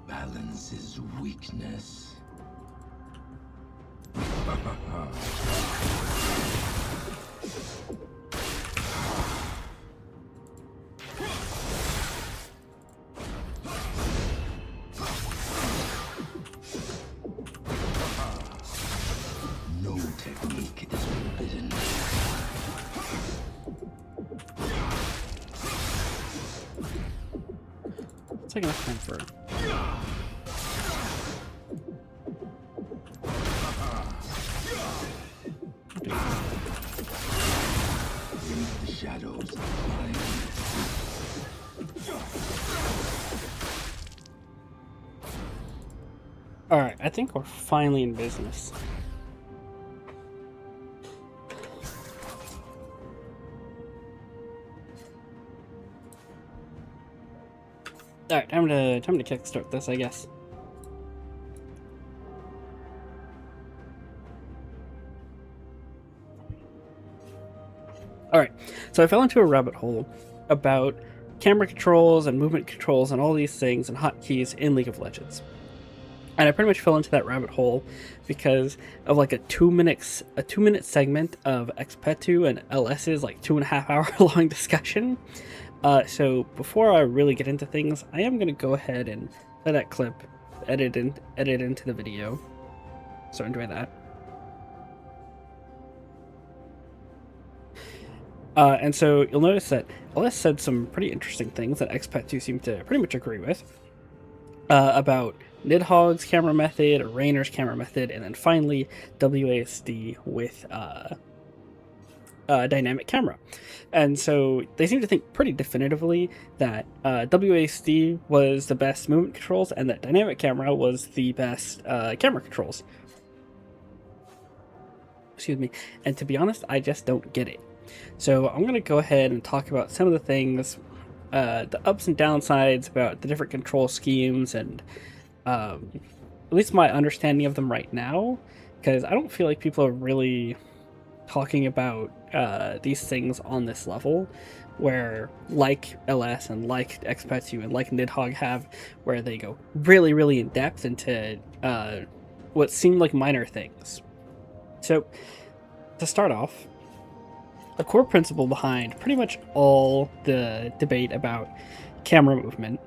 Balance is weakness. No technique is forbidden. It's like enough time for. The shadows. Alright, I think we're finally in business. Alright, time to kickstart this, I guess. Alright, so I fell into a rabbit hole about camera controls and movement controls and all these things and hotkeys in League of Legends. And I pretty much fell into that rabbit hole because of like a 2-minute segment of Expetu and LS's like 2.5 hour long discussion. So before I really get into things, I am going to go ahead and play that clip, edit into the video. So enjoy that. And so you'll notice that LS said some pretty interesting things that Expetu seemed to pretty much agree with about Nidhogg's camera method, Rainer's camera method, and then finally WASD with dynamic camera. And so they seem to think pretty definitively that WASD was the best movement controls and that dynamic camera was the best camera controls. Excuse me. And to be honest, I just don't get it. So I'm going to go ahead and talk about some of the things, the ups and downsides about the different control schemes and at least my understanding of them right now, because I don't feel like people are really talking about these things on this level, where like LS and like Expetu and like Nidhogg have, where they go really, really in depth into what seem like minor things. So to start off, a core principle behind pretty much all the debate about camera movement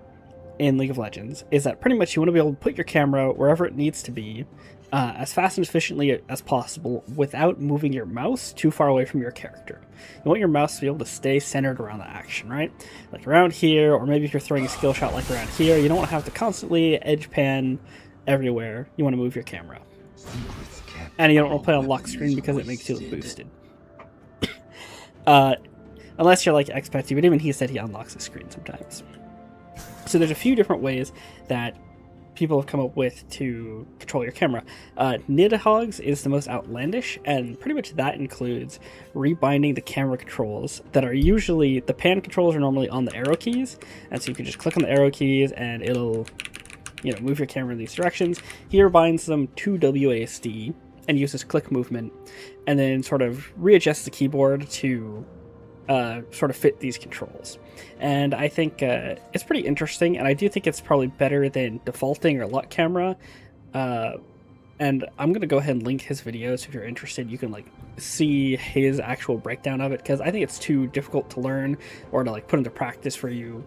in League of Legends is that pretty much you want to be able to put your camera wherever it needs to be as fast and efficiently as possible without moving your mouse too far away from your character. You want your mouse to be able to stay centered around the action, right? Like around here, or maybe if you're throwing a skill shot like around here, you don't want to have to constantly edge pan everywhere. You want to move your camera. And you don't want to play on lock screen because it makes you look boosted. Unless you're like Expetu, but even he said he unlocks the screen sometimes. So there's a few different ways that people have come up with to control your camera. Nidhogg's is the most outlandish, and pretty much that includes rebinding the camera controls that are usually, the pan controls are normally on the arrow keys, and so you can just click on the arrow keys and it'll, you know, move your camera in these directions. He rebinds them to WASD and uses click movement, and then sort of readjusts the keyboard to sort of fit these controls. And I think it's pretty interesting, and I do think it's probably better than defaulting or lock camera. And I'm going to go ahead and link his video, so if you're interested, you can like see his actual breakdown of it, because I think it's too difficult to learn or to like put into practice for you,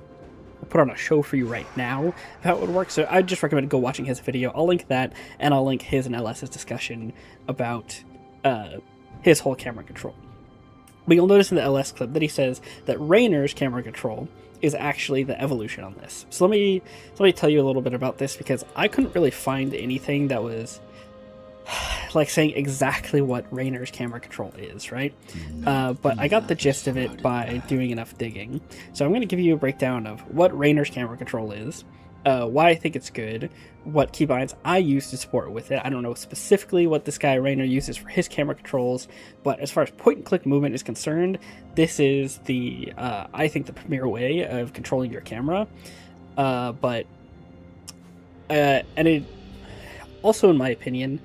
put on a show for you right now of how it would work. So I just recommend go watching his video. I'll link that, and I'll link his and LS's discussion about his whole camera control. But you'll notice in the LS clip that he says that Rainer's camera control is actually the evolution on this. So let me tell you a little bit about this, because I couldn't really find anything that was like saying exactly what Rainer's camera control is, right? But I got the gist of it by doing enough digging. So I'm going to give you a breakdown of what Rainer's camera control is, why I think it's good, what keybinds I use to support with it. I don't know specifically what this guy Rainer uses for his camera controls, but as far as point and click movement is concerned, this is the I think the premier way of controlling your camera. And it also, in my opinion,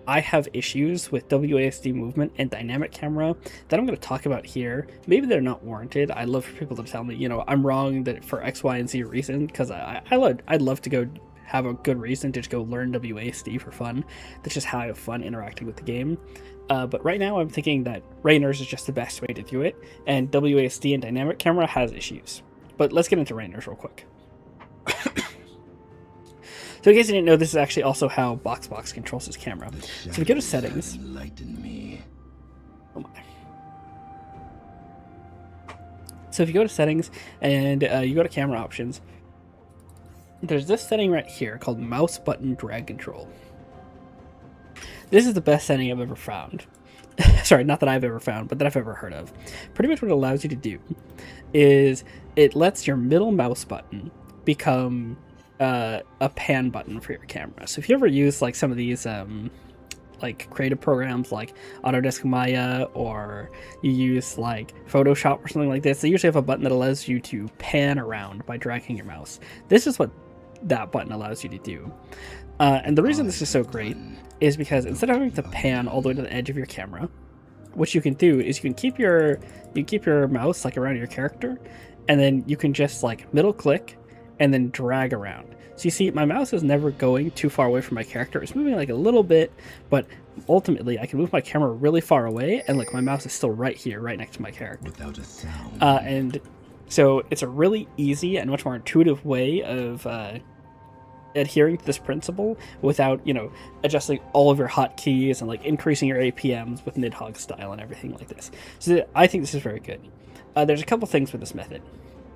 I have issues with WASD movement and dynamic camera that I'm going to talk about here. Maybe they're not warranted. I'd love for people to tell me, I'm wrong that for X, Y, and Z reason, because I'd love to go have a good reason to just go learn WASD for fun. That's just how I have fun interacting with the game. But right now I'm thinking that Rainers is just the best way to do it, and WASD and dynamic camera has issues. But let's get into Rainers real quick. So in case you didn't know, this is actually also how BoxBox controls his camera. So if you go to settings. Oh my. So if you go to settings and you go to camera options, there's this setting right here called mouse button drag control. This is the best setting I've ever found. Sorry, not that I've ever found, but that I've ever heard of. Pretty much what it allows you to do is it lets your middle mouse button become a pan button for your camera. So if you ever use like some of these like creative programs like Autodesk Maya, or you use like Photoshop or something like this, they usually have a button that allows you to pan around by dragging your mouse. This is what that button allows you to do. And the reason this is so great is because instead of having to pan all the way to the edge of your camera, what you can do is you can keep your mouse like around your character, and then you can just like middle click and then drag around. So you see, my mouse is never going too far away from my character. It's moving like a little bit, but ultimately I can move my camera really far away, and like my mouse is still right here, right next to my character. Without a sound. And so it's a really easy and much more intuitive way of adhering to this principle without, adjusting all of your hotkeys and like increasing your APMs with Nidhogg style and everything like this. So I think this is very good. There's a couple things with this method.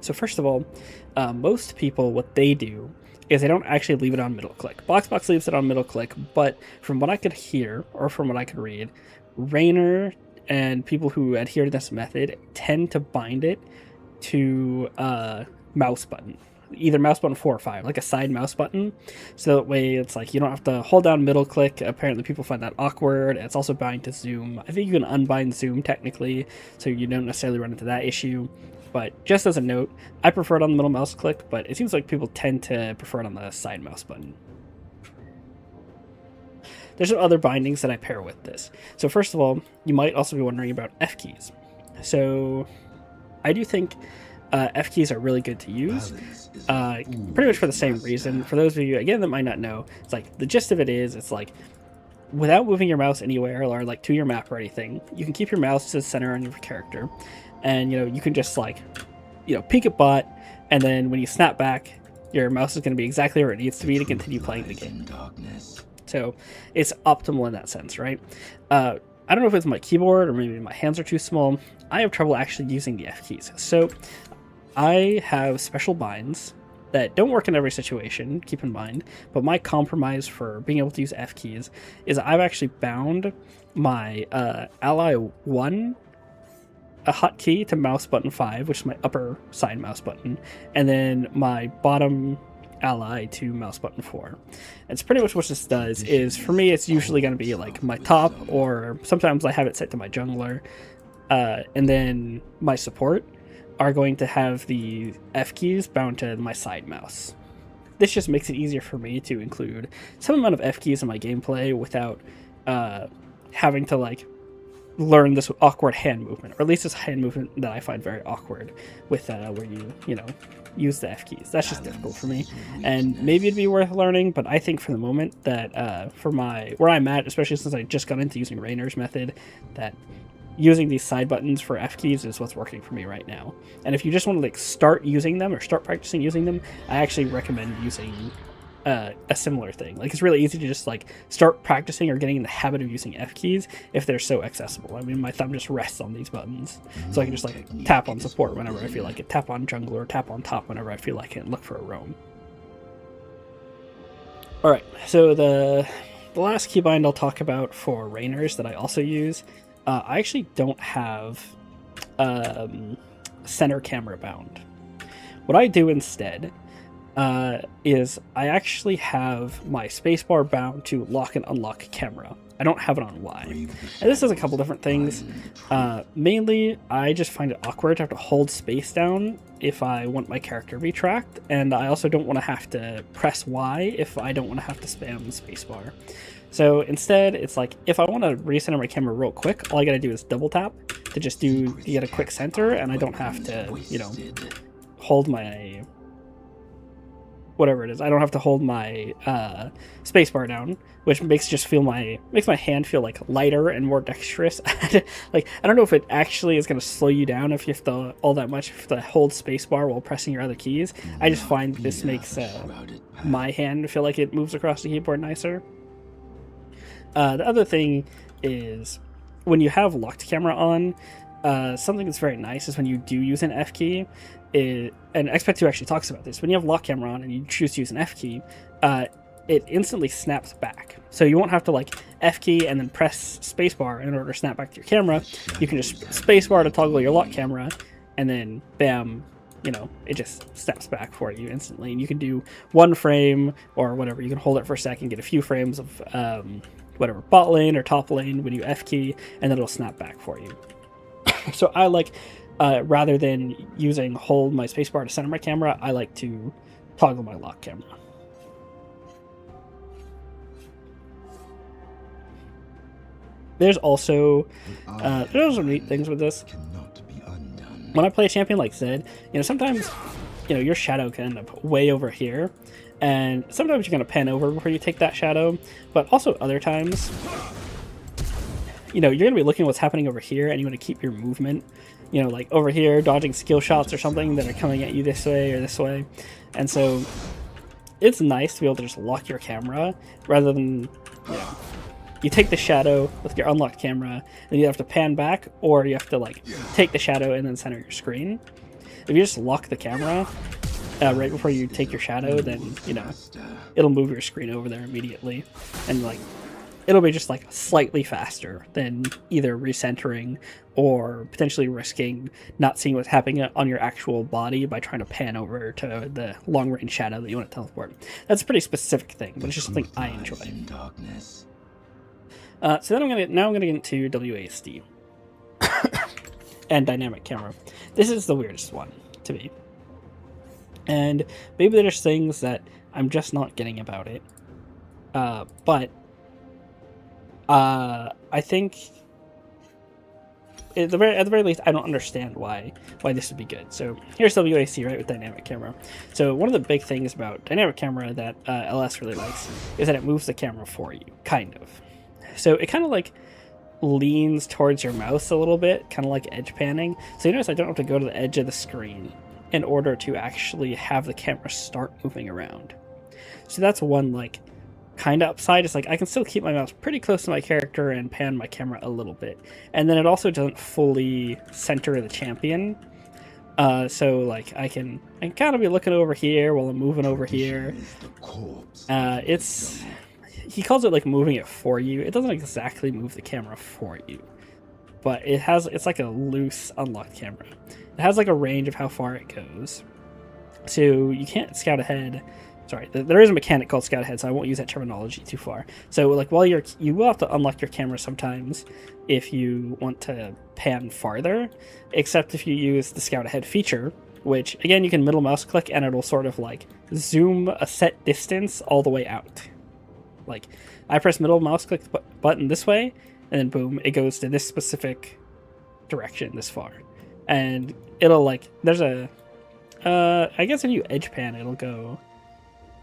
So first of all, most people, what they do is they don't actually leave it on middle click. BoxBox leaves it on middle click, but from what I could hear, or from what I could read, Rainer and people who adhere to this method tend to bind it to mouse button. Either mouse button 4 or 5, like a side mouse button. So that way it's like you don't have to hold down middle click. Apparently people find that awkward. It's also bound to zoom. I think you can unbind zoom technically, so you don't necessarily run into that issue. But just as a note, I prefer it on the middle mouse click, but it seems like people tend to prefer it on the side mouse button. There's some other bindings that I pair with this. So first of all, you might also be wondering about F keys. So I do think F keys are really good to use, pretty much for the same reason. For those of you, again, that might not know, it's like the gist of it is, it's like without moving your mouse anywhere or like to your map or anything, you can keep your mouse to the center on your character, and you can just like peek at bot, and then when you snap back, your mouse is going to be exactly where it needs to be to continue playing the game. So it's optimal in that sense, right? I don't know if it's my keyboard or maybe my hands are too small. I have trouble actually using the F keys. So I have special binds that don't work in every situation, keep in mind, but my compromise for being able to use F keys is I've actually bound my ally 1 a hotkey to mouse button 5, which is my upper side mouse button, and then my bottom ally to mouse button 4. And it's pretty much what this does is, for me, it's usually going to be like my top, or sometimes I have it set to my jungler, and then my support are going to have the F keys bound to my side mouse. This just makes it easier for me to include some amount of F keys in my gameplay without having to like learn this awkward hand movement, or at least this hand movement that I find very awkward with where you use the F keys. That's just difficult for me, and maybe it'd be worth learning, but I think for the moment that for where I'm at, especially since I just got into using Rainer's method, that using these side buttons for F keys is what's working for me right now. And if you just want to like start using them or start practicing using them, I actually recommend using a similar thing. Like, it's really easy to just like start practicing or getting in the habit of using F keys if they're so accessible. I mean, my thumb just rests on these buttons, so I can just like tap on support whenever I feel like it, tap on jungle, or tap on top whenever I feel like it, and look for a roam. Alright, so the last keybind I'll talk about for Rainers that I also use, I actually don't have center camera bound. What I do instead is I actually have my spacebar bound to lock and unlock camera. I don't have it on Y. And this does a couple different things. Mainly, I just find it awkward to have to hold space down if I want my character to be tracked, and I also don't want to have to press Y if I don't want to have to spam the spacebar. So instead, it's like, if I want to recenter my camera real quick, all I gotta do is double tap to just get a quick center, and I don't have to, you know, hold my... whatever it is. I don't have to hold my spacebar down, which makes my hand feel like lighter and more dexterous. Like, I don't know if it actually is going to slow you down if you have to all that much, if you have to hold spacebar while pressing your other keys. I just find this makes my hand feel like it moves across the keyboard nicer. The other thing is, when you have locked camera on, something that's very nice is when you do use an F key, and X-Pet 2 actually talks about this. When you have lock camera on and you choose to use an F key, it instantly snaps back. So you won't have to like F key and then press spacebar in order to snap back to your camera. You can just spacebar to toggle your lock camera, and then bam, you know, it just snaps back for you instantly. And you can do 1 frame or whatever. You can hold it for a second, get a few frames of whatever, bot lane or top lane when you F key, and then it'll snap back for you. So I like, rather than hold my spacebar to center my camera, I like to toggle my lock camera. There's also neat things with this. When I play a champion like Zed, you know, sometimes, you know, your shadow can end up way over here, and sometimes you're going to pan over before you take that shadow, but also other times, you know, you're going to be looking at what's happening over here, and you want to keep your movement, you know, like over here, dodging skill shots or something that are coming at you this way or this way. And so it's nice to be able to just lock your camera rather than, you know, you take the shadow with your unlocked camera and you have to pan back, or you have to like take the shadow and then center your screen. If you just lock the camera right before you take your shadow, then, you know, it'll move your screen over there immediately, and like it'll be just like slightly faster than either recentering or potentially risking not seeing what's happening on your actual body by trying to pan over to the long range shadow that you want to teleport. That's a pretty specific thing, but it's just something I enjoy. So then I'm gonna get into WASD and dynamic camera. This is the weirdest one to me, and maybe there's things that I'm just not getting about it. But I think at the very least, I don't understand why this would be good. So here's WAC, right, with dynamic camera. So one of the big things about dynamic camera that LS really likes is that it moves the camera for you, kind of. So it kind of like leans towards your mouse a little bit, kind of like edge panning. So you notice I don't have to go to the edge of the screen in order to actually have the camera start moving around. So that's one like kind of upside. It's like I can still keep my mouse pretty close to my character and pan my camera a little bit. And then it also doesn't fully center the champion. So like I can kind of be looking over here while I'm moving over here. He calls it like moving it for you. It doesn't exactly move the camera for you, but it's like a loose unlocked camera. It has like a range of how far it goes. So you can't scout ahead. Sorry, there is a mechanic called scout ahead, so I won't use that terminology too far. So like you will have to unlock your camera sometimes if you want to pan farther, except if you use the scout ahead feature, which again you can middle mouse click and it'll sort of like zoom a set distance all the way out. Like, I press middle mouse click button this way, and then boom, it goes to this specific direction this far. And it'll like, there's a, I guess if you edge pan, it'll go,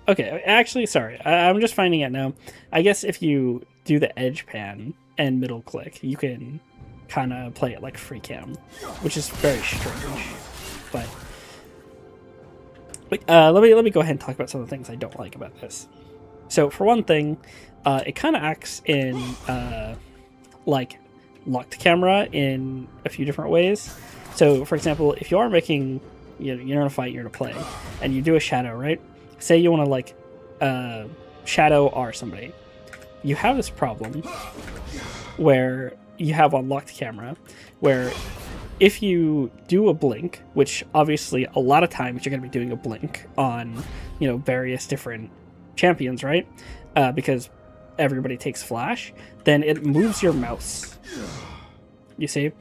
okay, actually, sorry, I'm just finding it now. I guess if you do the edge pan and middle click, you can kind of play it like free cam, which is very strange. But let me go ahead and talk about some of the things I don't like about this. So for one thing, it kind of acts in like locked camera in a few different ways. So for example, if you are making, you're in a fight, you're in a play, and you do a shadow, right? Say you want to like shadow R somebody. You have this problem where you have unlocked camera, where if you do a blink, which obviously a lot of times you're going to be doing a blink on, various different champions, right? Because everybody takes flash, then it moves your mouse. You see?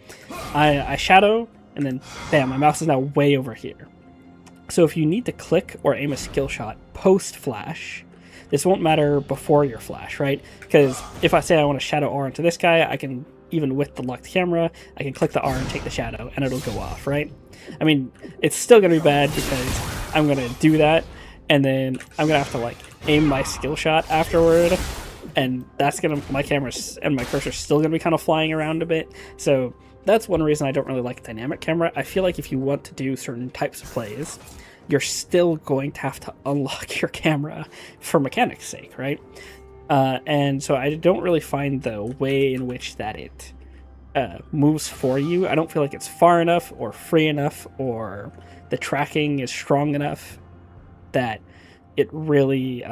I shadow, and then bam, my mouse is now way over here. So if you need to click or aim a skill shot post flash, this won't matter before your flash, right? Because if I say I want to shadow R into this guy, I can, even with the locked camera, I can click the R and take the shadow, and it'll go off, right? I mean, it's still going to be bad because I'm going to do that, and then I'm going to have to, like, aim my skill shot afterward, and that's going to, my camera and my cursor's still going to be kind of flying around a bit. So that's one reason I don't really like dynamic camera. I feel like if you want to do certain types of plays, you're still going to have to unlock your camera for mechanics' sake, right? And so I don't really find the way in which that it moves for you. I don't feel like it's far enough or free enough or the tracking is strong enough that it really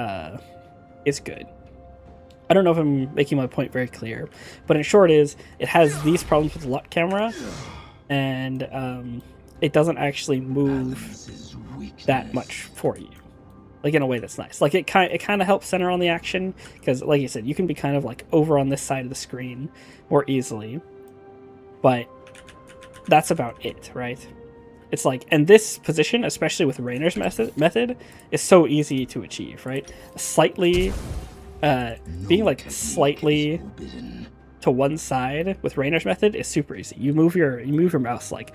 is good. I don't know if I'm making my point very clear, but in short is it has these problems with the lock camera, and it doesn't actually move that much for you, like in a way that's nice. Like it kind of helps center on the action because, like you said, you can be kind of like over on this side of the screen more easily, but that's about it, right? It's like, and this position, especially with Rainer's method, is so easy to achieve, right? Slightly, being like slightly to one side with Rainer's method is super easy. You move your mouse like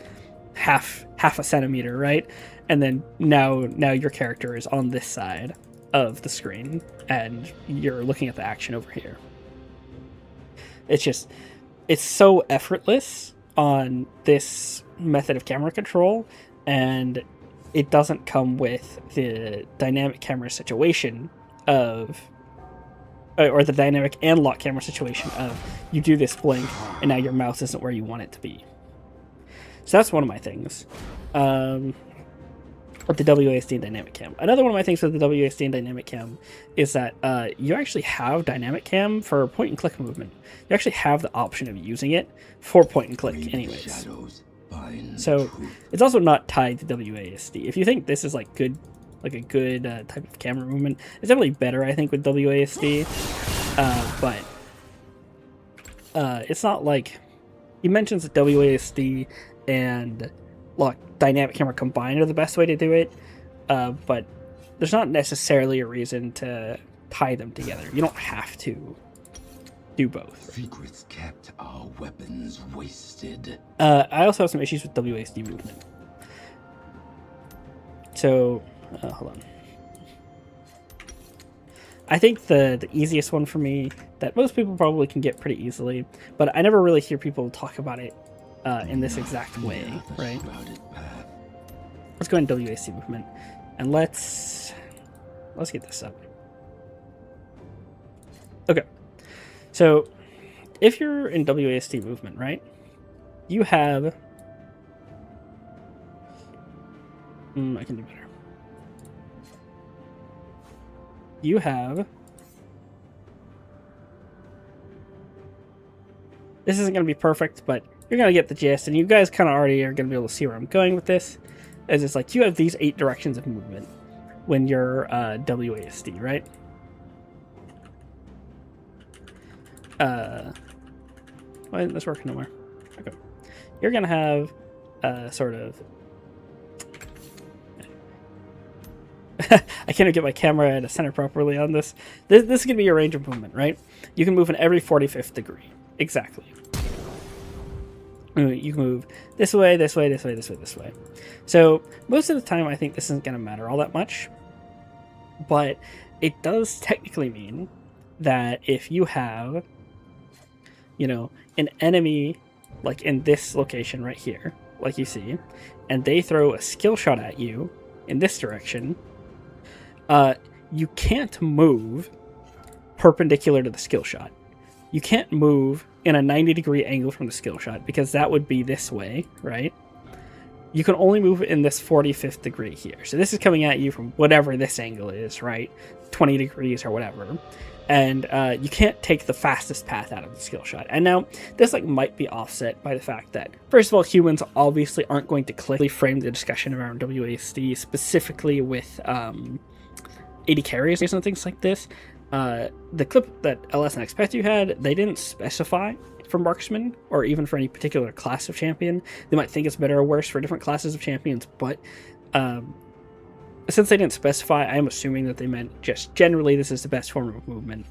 half a centimeter, right? And then now your character is on this side of the screen, and you're looking at the action over here. It's so effortless on this method of camera control, and it doesn't come with the dynamic camera situation of, or the dynamic and lock camera situation of you do this blink and now your mouse isn't where you want it to be. So that's one of my things with the WASD and dynamic cam. Another one of my things with the WASD and dynamic cam is that you actually have dynamic cam for point and click movement. You actually have the option of using it for point and click anyways. So it's also not tied to WASD. If you think this is like good, like a good type of camera movement, it's definitely better, I think, with WASD. But it's not like he mentions that WASD and dynamic camera combined are the best way to do it, but there's not necessarily a reason to tie them together. You don't have to do both. Secrets kept, our weapons wasted. I also have some issues with WASD movement. So, hold on. I think the easiest one for me, that most people probably can get pretty easily, but I never really hear people talk about it in this exact way, right? Let's go into WASD movement, and let's get this up. Okay, so if you're in WASD movement, right, you have... I can do better. You have... This isn't going to be perfect, but you're going to get the gist, and you guys kind of already are going to be able to see where I'm going with this. As it's like, you have these 8 directions of movement when you're WASD, right? Why isn't this working nowhere? Okay. You're going to have sort of... I can't even get my camera to center properly on this. This is going to be your range of movement, right? You can move in every 45th degree. Exactly. You can move this way, this way, this way, this way, this way. So most of the time, I think this isn't going to matter all that much. But it does technically mean that if you have, an enemy, like in this location right here, like you see, and they throw a skill shot at you in this direction, you can't move perpendicular to the skill shot. You can't move in a 90-degree angle from the skill shot because that would be this way, right? you can only move in this 45th degree here. So this is coming at you from whatever this angle is, right? 20 degrees or whatever. And you can't take the fastest path out of the skill shot. And now this like might be offset by the fact that, first of all, humans obviously aren't going to clearly frame the discussion around WASD specifically with 80 carries and things like this. The clip that LS and Expectu had, they didn't specify for marksman or even for any particular class of champion. They might think it's better or worse for different classes of champions, but since they didn't specify, I'm assuming that they meant just generally this is the best form of movement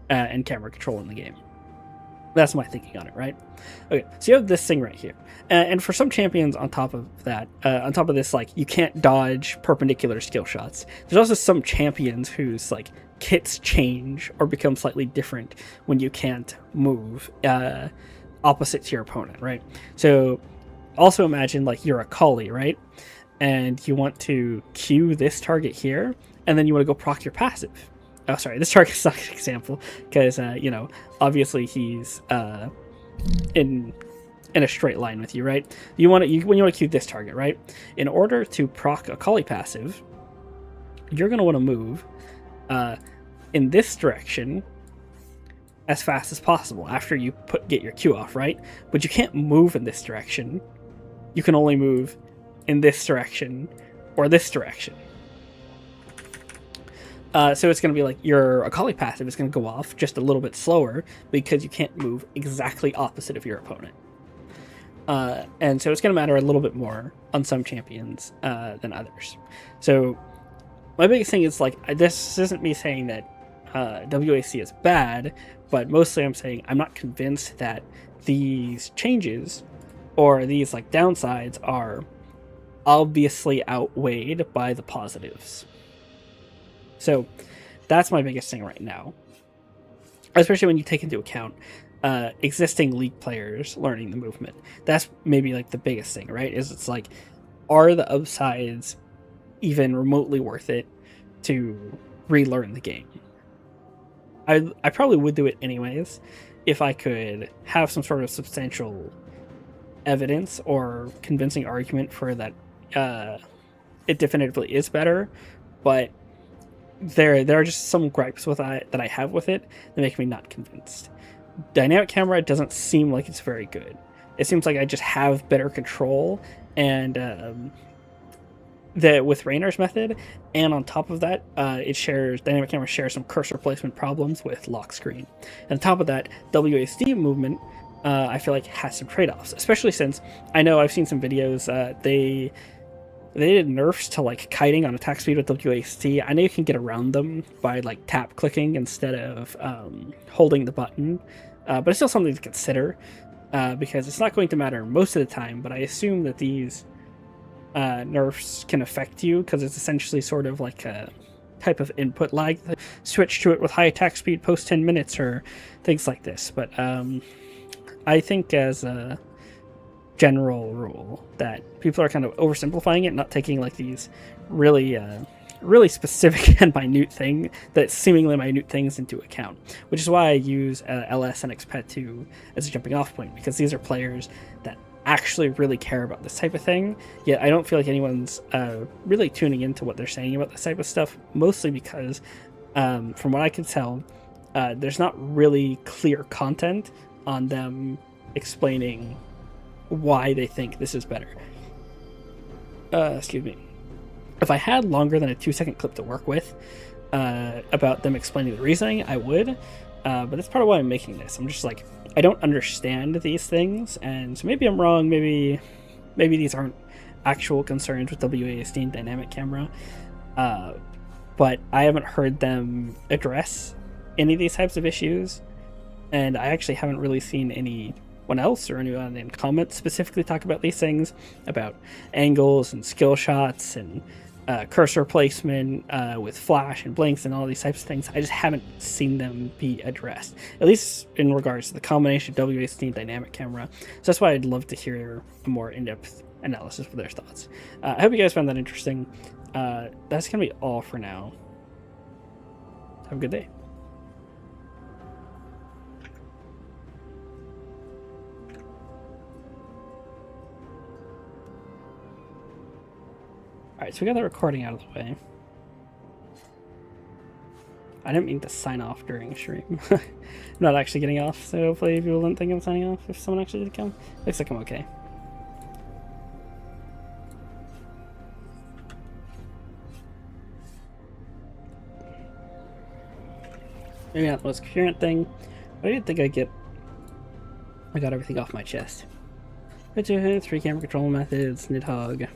and camera control in the game. That's my thinking on it, right? Okay, so you have this thing right here. And for some champions on top of that, on top of this, like, you can't dodge perpendicular skill shots. There's also some champions whose, like, kits change or become slightly different when you can't move opposite to your opponent, right? So also imagine, like, you're a Kali, right? And you want to Q this target here, and then you want to go proc your passive. Oh, sorry, this target sucks example, because, you know, obviously he's in a straight line with you, right? When you want to Q this target, right? In order to proc a Kali passive, you're going to want to move in this direction as fast as possible after you get your Q off, right? But you can't move in this direction. You can only move in this direction or this direction. So it's going to be like your Akali passive is going to go off just a little bit slower because you can't move exactly opposite of your opponent. And so it's going to matter a little bit more on some champions than others. So my biggest thing is, like, this isn't me saying that WAC is bad, but mostly I'm saying I'm not convinced that these changes or these, like, downsides are obviously outweighed by the positives. So that's my biggest thing right now, especially when you take into account existing league players learning the movement. That's maybe like the biggest thing, right? Is it's like, are the upsides even remotely worth it to relearn the game? I probably would do it anyways if I could have some sort of substantial evidence or convincing argument for that it definitively is better, but there are just some gripes with that I have with it that make me not convinced. Dynamic camera doesn't seem like it's very good. It seems like I just have better control and with Raynor's method, and on top of that, dynamic camera shares some cursor placement problems with lock screen. And on top of that, WASD movement I feel like has some trade-offs, especially since I know I've seen some videos they did nerfs to, like, kiting on attack speed with WASD. I know you can get around them by, like, tap clicking instead of holding the button, but it's still something to consider because it's not going to matter most of the time, but I assume that these nerfs can affect you because it's essentially sort of like a type of input lag. Switch to it with high attack speed post 10 minutes or things like this. But I think as a general rule that people are kind of oversimplifying it, not taking, like, these really specific and seemingly minute things into account, which is why I use LS and Expet2 as a jumping off point, because these are players that actually really care about this type of thing, yet I don't feel like anyone's really tuning into what they're saying about this type of stuff, mostly because from what I can tell, there's not really clear content on them explaining why they think this is better. Excuse me. If I had longer than a 2-second clip to work with about them explaining the reasoning, I would. But that's part of why I'm making this. I'm just like, I don't understand these things, and so maybe I'm wrong. Maybe these aren't actual concerns with WASD and dynamic camera. But I haven't heard them address any of these types of issues, and I actually haven't really seen anyone else or anyone in comments specifically talk about these things, about angles and skill shots and cursor placement with flash and blinks and all these types of things. I just haven't seen them be addressed, at least in regards to the combination of WASD and dynamic camera. So that's why I'd love to hear a more in-depth analysis of their thoughts. I hope you guys found that interesting. That's gonna be all for now. Have a good day. Alright, so we got that recording out of the way. I didn't mean to sign off during stream. I'm not actually getting off, so hopefully people didn't think I'm signing off if someone actually did come. Looks like I'm okay. Maybe not the most coherent thing, but I didn't think I got everything off my chest. 3 camera control methods, Nidhogg.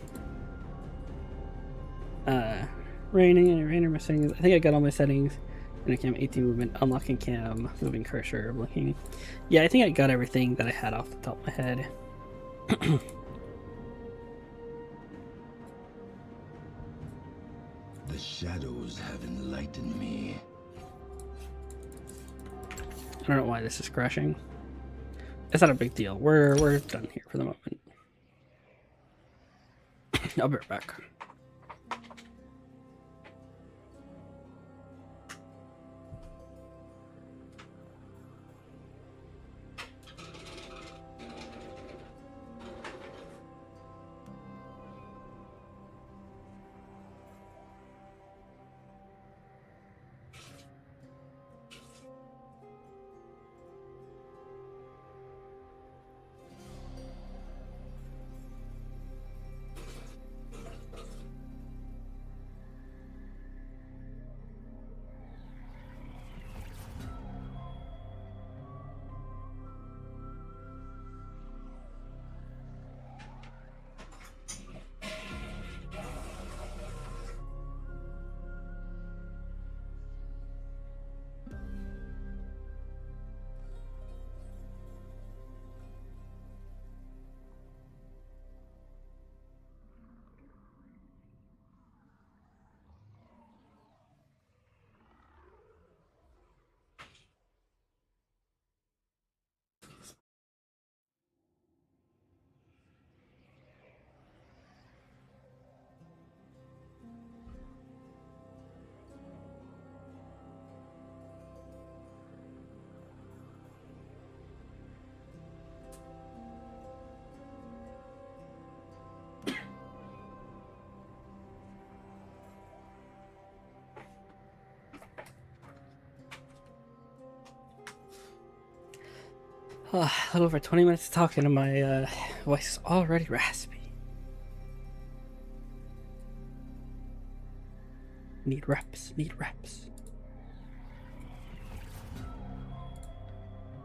Random settings. I think I got all my settings. Cam 18 movement, unlocking cam, moving cursor, blinking. Yeah, I think I got everything that I had off the top of my head. The shadows have enlightened me. I don't know why this is crashing. It's not a big deal. We're done here for the moment. I'll be right back. A little over 20 minutes talking and my voice is already raspy. Need reps.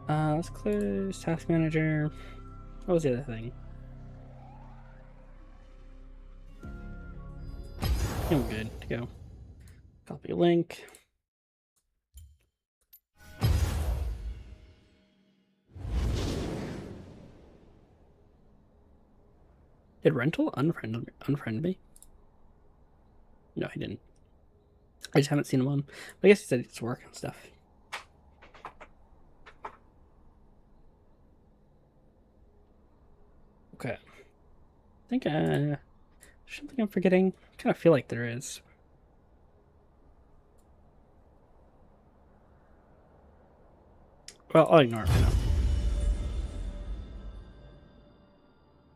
Let's close task manager. What was the other thing? I'm good to go. Copy link. Did Rental unfriend me? No, he didn't. I just haven't seen him on. But I guess he said it's work and stuff. Okay. I think there's something I'm forgetting. I kind of feel like there is. Well, I'll ignore it for now.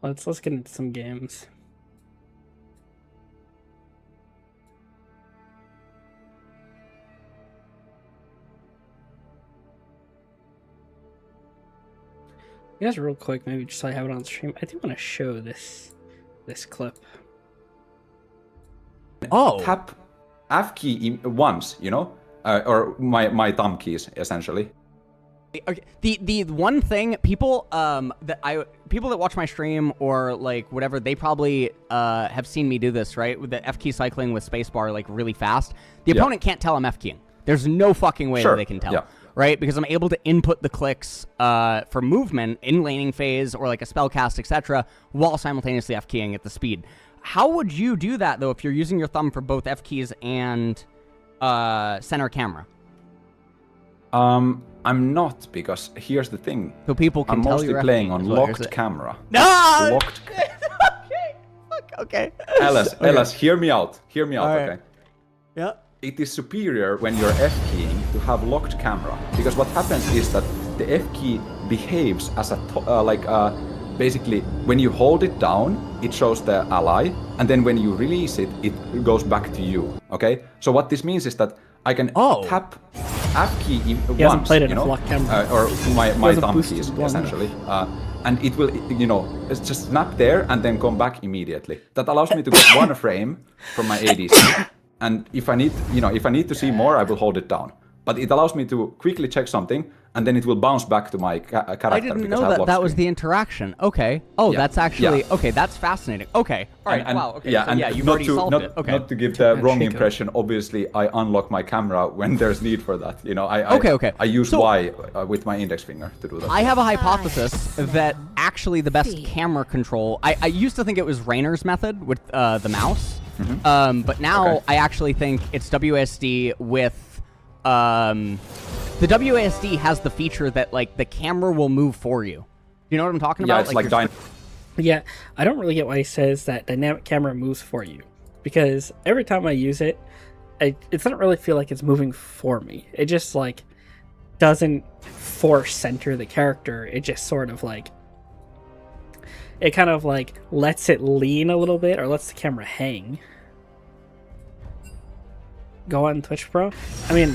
Let's get into some games. I guess real quick, maybe just so I have it on stream, I do want to show this clip. Oh, tap F key once, you know, or my thumb keys essentially. Okay. The one thing people that watch my stream or like whatever, they probably have seen me do this, right? With the F key cycling with spacebar like really fast. The opponent can't tell I'm F keying. There's no fucking way that they can tell, right? Because I'm able to input the clicks for movement in laning phase or like a spell cast, etc., while simultaneously F keying at the speed. How would you do that though if you're using your thumb for both F keys and center camera? I'm not, because here's the thing. So people can I'm tell mostly you're playing on locked camera. No! Locked. Okay. Fuck, okay. Ellis, hear me out. Hear me out, All right. okay? Yeah. It is superior when you're F-keying to have locked camera, because what happens is that the F-key behaves as a basically when you hold it down, it shows the ally, and then when you release it, it goes back to you. Okay. So what this means is that I can tap F key once, played it you in a know, lock camera. or my hasn't thumb boosted keys long essentially, and it will, you know, it's just snap there and then come back immediately. That allows me to get one frame from my ADC, and if I need to see more, I will hold it down. But it allows me to quickly check something, and then it will bounce back to my character. I didn't know that that was the interaction. Okay. Oh, Yeah. that's actually Yeah. okay. That's fascinating. Okay. All right. And, wow. Okay. Yeah, so, and yeah, you've not already to, solved not, it. Okay. not to give the wrong Shaco. impression, obviously I unlock my camera when there's need for that. You know, Okay. I use So- Y with my index finger to do that. I have a hypothesis that actually the best camera control. I used to think it was Rainer's method with the mouse, but now Okay. I actually think it's WASD with. The WASD has the feature that like the camera will move for you. You know what I'm talking Yeah, about? it's like Yeah, I don't really get why he says that dynamic camera moves for you, because every time I use it, it doesn't really feel like it's moving for me. It just like doesn't force center the character. It just sort of like it kind of like lets it lean a little bit or lets the camera hang. Go on Twitch Pro. I mean,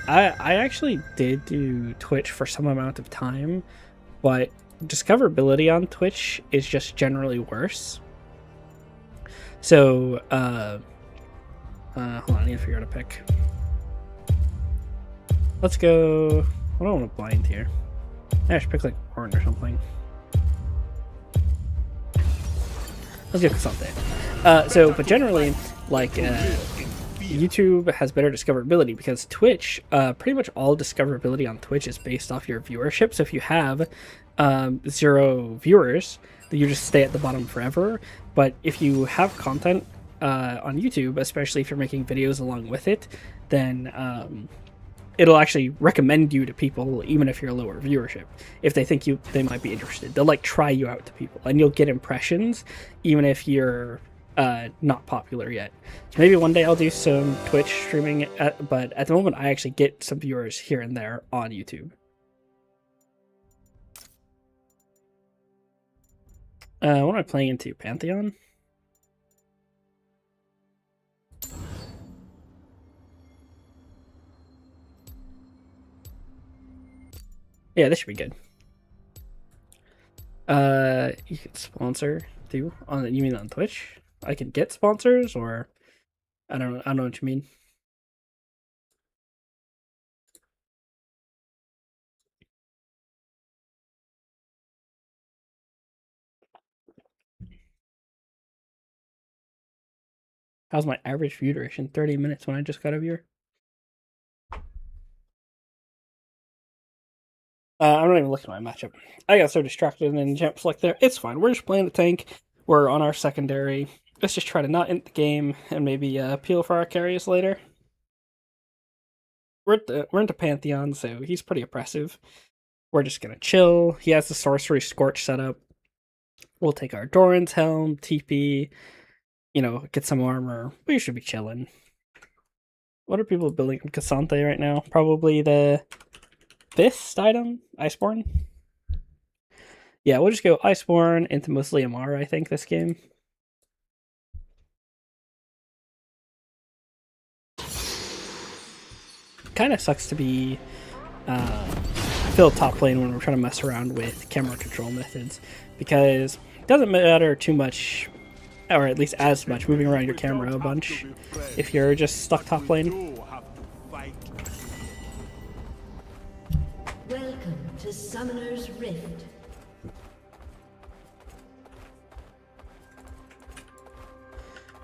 I actually did do Twitch for some amount of time, but discoverability on Twitch is just generally worse. So, hold on, I need to figure out a pick. Let's go. I don't want to blind here. I should pick like Horn or something. Let's go Casante. But generally, like, YouTube has better discoverability because Twitch, pretty much all discoverability on Twitch is based off your viewership. So if you have 0 viewers, then you just stay at the bottom forever. But if you have content on YouTube, especially if you're making videos along with it, then it'll actually recommend you to people even if you're lower viewership. If they think they might be interested, they'll like try you out to people, and you'll get impressions even if you're not popular yet. So maybe one day I'll do some Twitch streaming, but at the moment I actually get some viewers here and there on YouTube. What am I playing into? Pantheon? Yeah, this should be good. You can sponsor too on. You mean on Twitch? I can get sponsors, or I don't know what you mean. How's my average view duration? 30 minutes when I just got a viewer. I'm not even looking at my matchup. I got so distracted and jump select there. It's fine. We're just playing the tank. We're on our secondary. Let's just try to not end the game and maybe peel for our carries later. We're into Pantheon, so he's pretty oppressive. We're just gonna chill. He has the Sorcery Scorch set up. We'll take our Doran's Helm, TP, get some armor. We should be chilling. What are people building on Casante right now? Probably the 5th item, Iceborne. Yeah, we'll just go Iceborne into mostly MR, I think, this game. Kind of sucks to be fill top lane when we're trying to mess around with camera control methods, because it doesn't matter too much, or at least as much, moving around your camera a bunch if you're just stuck top lane. Welcome to Summoner's Rift.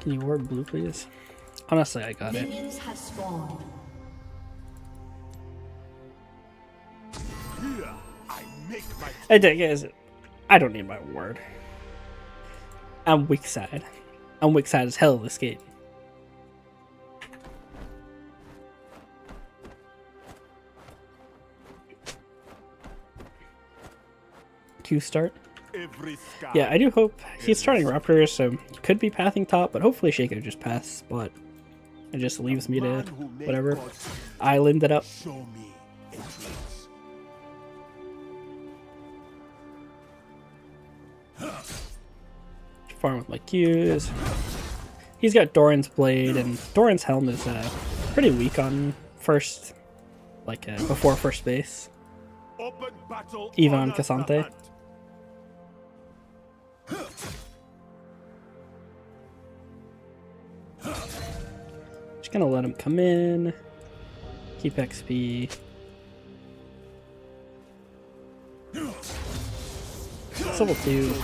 Can you ward blue, please? Honestly, I got it. Minions have spawned. I don't need my ward. I'm weak side. I'm weak side as hell this game. Q start. Yeah, I do hope he's starting Raptors, so could be pathing top, but hopefully Shaco just paths spot and just leaves me to whatever. Island it up. Show me. Farm with my Qs. He's got Doran's Blade, and Doran's Helm is pretty weak on first, like before first base. Even on Cassante. Just gonna let him come in. Keep XP. It's level 2.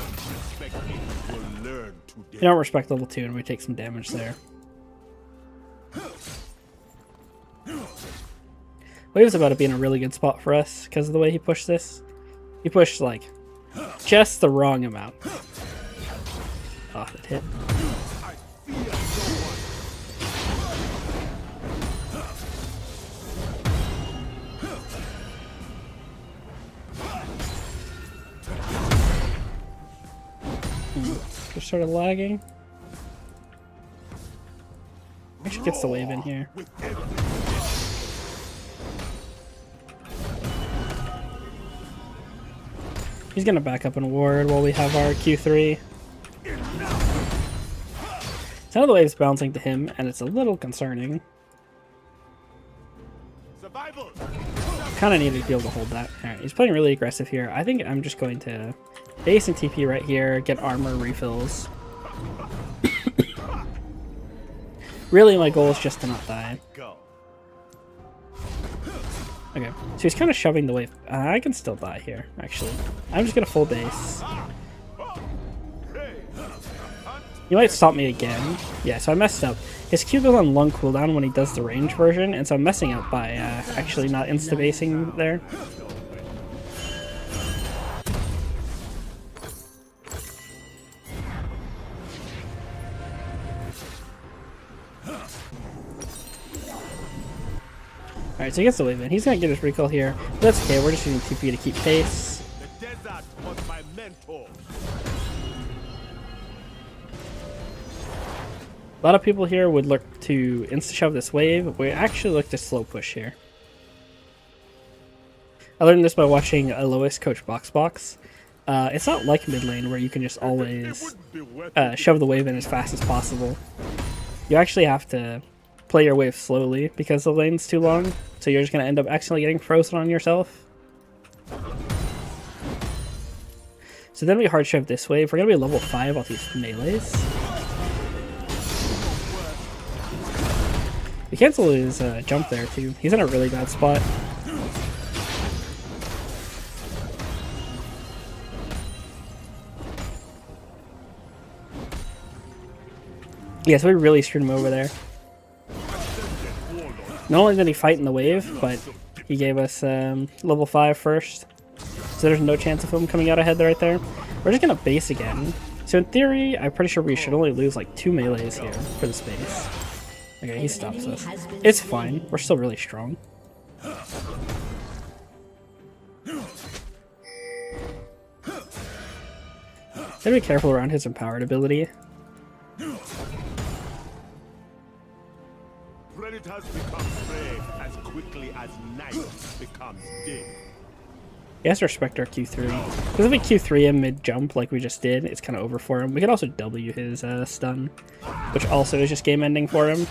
You don't respect level 2 and we take some damage there. Wave's about to be in a really good spot for us because of the way he pushed this. He pushed like just the wrong amount. Oh, that hit. Just started lagging. Actually gets the wave in here. He's gonna back up and ward while we have our Q3. Some of the wave's bouncing to him, and it's a little concerning. Kind of needed to be able to hold that. Alright, he's playing really aggressive here. I think I'm just going to base and TP right here, get armor refills. Really, my goal is just to not die. Okay, so he's kind of shoving the wave. I can still die here, actually. I'm just gonna full base. He might stop me again. Yeah, so I messed up. His Q goes on long cooldown when he does the range version, and so I'm messing up by actually not insta-basing there. Alright, so he gets the wave in. He's gonna get his recall here. But that's okay, we're just using TP to keep pace. The desert was my mentor. A lot of people here would look to insta-shove this wave, but we actually look to slow push here. I learned this by watching Alois coach Box. It's not like mid lane where you can just always shove the wave in as fast as possible. You actually have to play your wave slowly because the lane's too long, so you're just going to end up accidentally getting frozen on yourself. So then we hard shove this wave. We're going to be level 5 off these melees. We cancel his jump there too. He's in a really bad spot. Yeah, so we really screwed him over there. Not only did he fight in the wave, but he gave us level 5 first. So there's no chance of him coming out ahead right there. We're just going to base again. So in theory, I'm pretty sure we should only lose like 2 melees here for this base. Okay, he stops us. It's fine. We're still really strong. Gotta be careful around his empowered ability. Planet has become brave as quickly as night becomes day. He has to respect our Q3. Because if we Q3 him mid-jump like we just did, it's kind of over for him. We could also W his stun, which also is just game ending for him.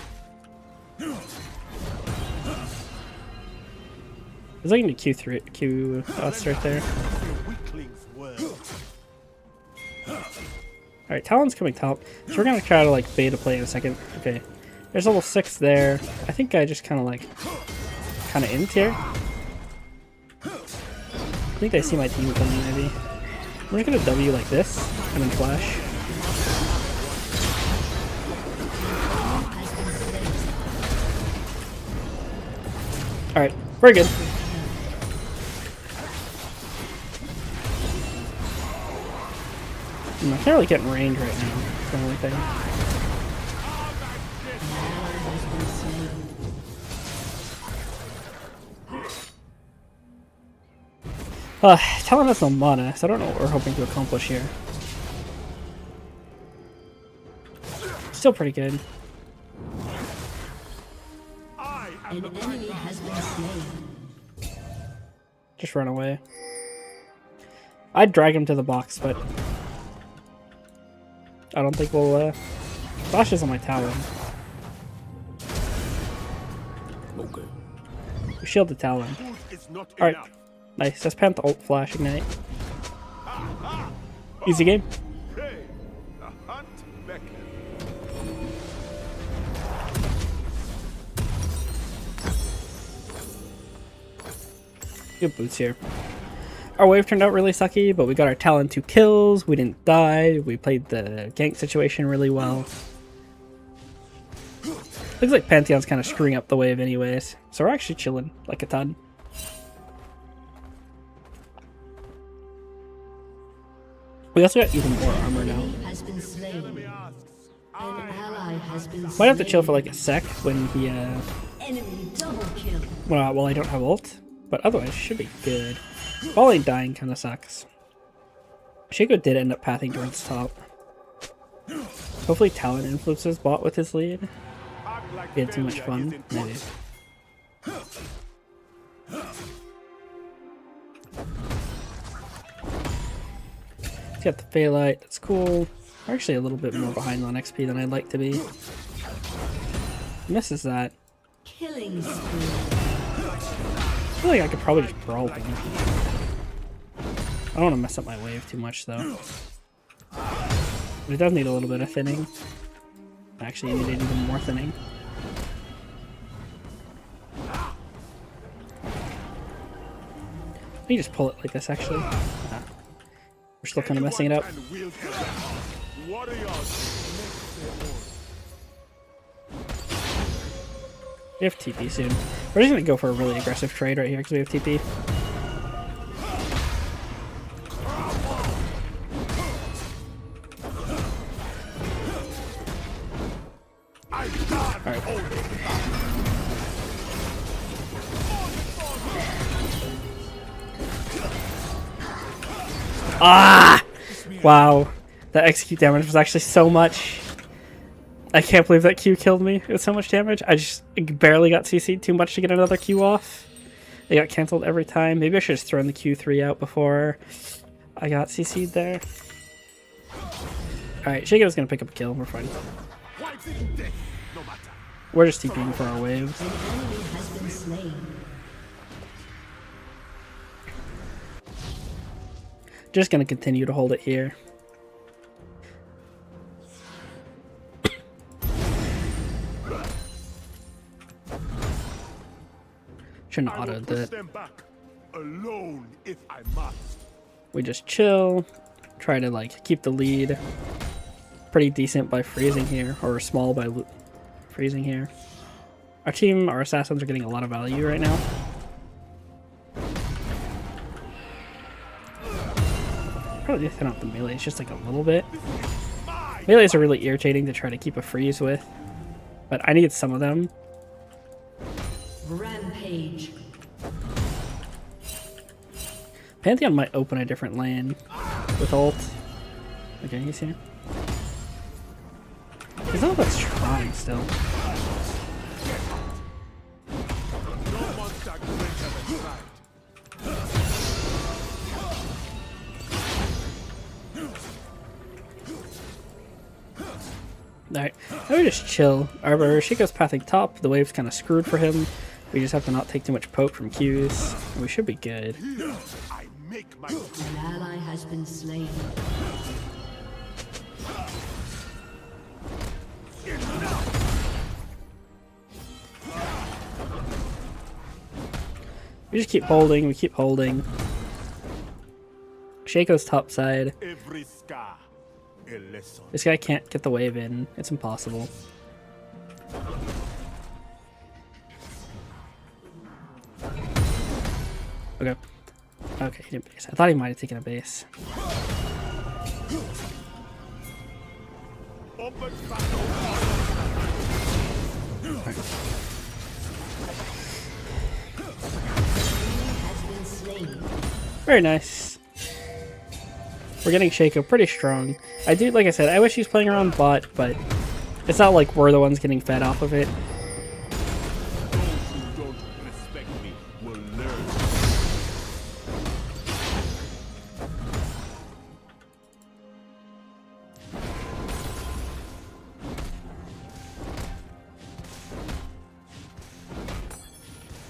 He's looking to Q us right there. Alright, Talon's coming top. So we're gonna try to like beta play in a second. Okay. There's level 6 there. I think I just kinda int here. I think I see my team coming maybe. We're just gonna W like this and then flash. Alright, we're good. I can't really get in range right now. That's the only thing. Talon has no mana, so I don't know what we're hoping to accomplish here. Still pretty good. An enemy has been slain. Just run away. I'd drag him to the box, but I don't think we'll, Flash is on my Talon. Okay. We shield the Talon. Food is not Alright. enough. Nice. That's Panther ult flash ignite. Easy game. Hey, the hunt beckons. Good boots here. Our wave turned out really sucky, but we got our Talon 2 kills. We didn't die. We played the gank situation really well. Looks like Pantheon's kind of screwing up the wave anyways. So we're actually chilling like a ton. We also got even more armor now. Enemy has been slain. An ally has been slain. Might have to chill for like a sec when he, Enemy double kill. well, I don't have ult. But otherwise, should be good. Volley dying kind of sucks. Shaco did end up pathing towards top. Hopefully Talon influences bot with his lead. Act like We had too much failure fun. isn't Maybe. He's got the Phalite, that's cool. We're actually a little bit more behind on XP than I'd like to be. Misses that. Killing spree. I feel like I could probably just brawl them. I don't want to mess up my wave too much though. But it does need a little bit of thinning. Actually, it needed even more thinning. You just pull it like this actually. We're still kind of messing it up. and wield the weapon. Warriors make their own. We have TP soon. We're just gonna go for a really aggressive trade right here because we have TP. Ah! Wow. That execute damage was actually so much. I can't believe that Q killed me with so much damage. I just barely got CC'd too much to get another Q off. It got cancelled every time. Maybe I should have just thrown the Q3 out before I got CC'd there. Alright, Shaco's gonna pick up a kill. We're fine. We're just TPing for our waves. An enemy has been slain. Just gonna continue to hold it here. Shouldn't have I will autoed push that. them back, alone if I must. We just chill, try to like keep the lead pretty decent by freezing here, or small by freezing here. Our team, our assassins are getting a lot of value right now. Probably thin out the melee, it's just like a little bit. Melees are really irritating to try to keep a freeze with, but I need some of them. Rampage. Pantheon might open a different lane with ult. Okay, he's here. He's not that's trying still. Alright, now we just chill. Our Shiko's pathing top, the wave's kind of screwed for him. We just have to not take too much poke from Qs, and we should be good. I make my An ally has been slain. We just keep holding, we keep holding. Shaco's top side. every scar a lesson. This guy can't get the wave in. It's impossible. Okay. Okay, he didn't base. I thought he might have taken a base. Open battle. Has been slain. Very nice. We're getting Shaco pretty strong. I do, like I said, I wish he was playing around bot, but it's not like we're the ones getting fed off of it. Those who don't respect me will learn.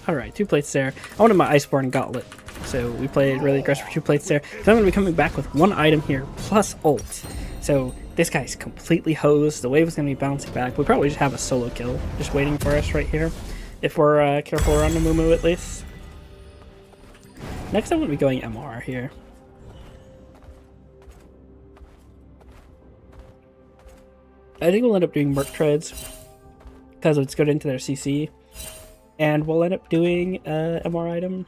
Alright, 2 plates there. I wanted my Iceborne Gauntlet, so we played really aggressive for 2 plates there. So I'm going to be coming back with 1 item here, plus ult. So this guy's completely hosed. The wave is going to be bouncing back. We probably just have a solo kill just waiting for us right here. If we're careful around the Mumu at least. Next I'm going to be going MR here. I think we'll end up doing Merc Treads because it's good into their CC. And we'll end up doing MR item.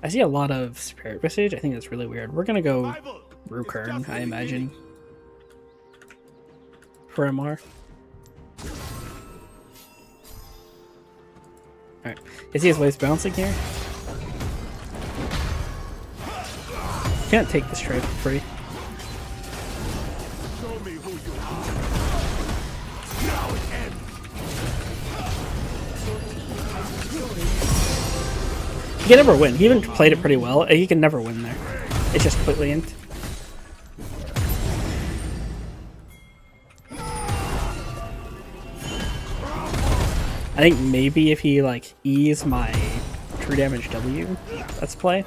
I see a lot of Spirit Visage. I think that's really weird. We're going to go Rukern, I imagine, for MR. Alright. You see his waves bouncing here? Can't take this trade for free. Show me who you are. Now it ends. He can never win. He even played it pretty well. He can never win there. It's just completely int. I think maybe if he like E's my true damage W, let's play.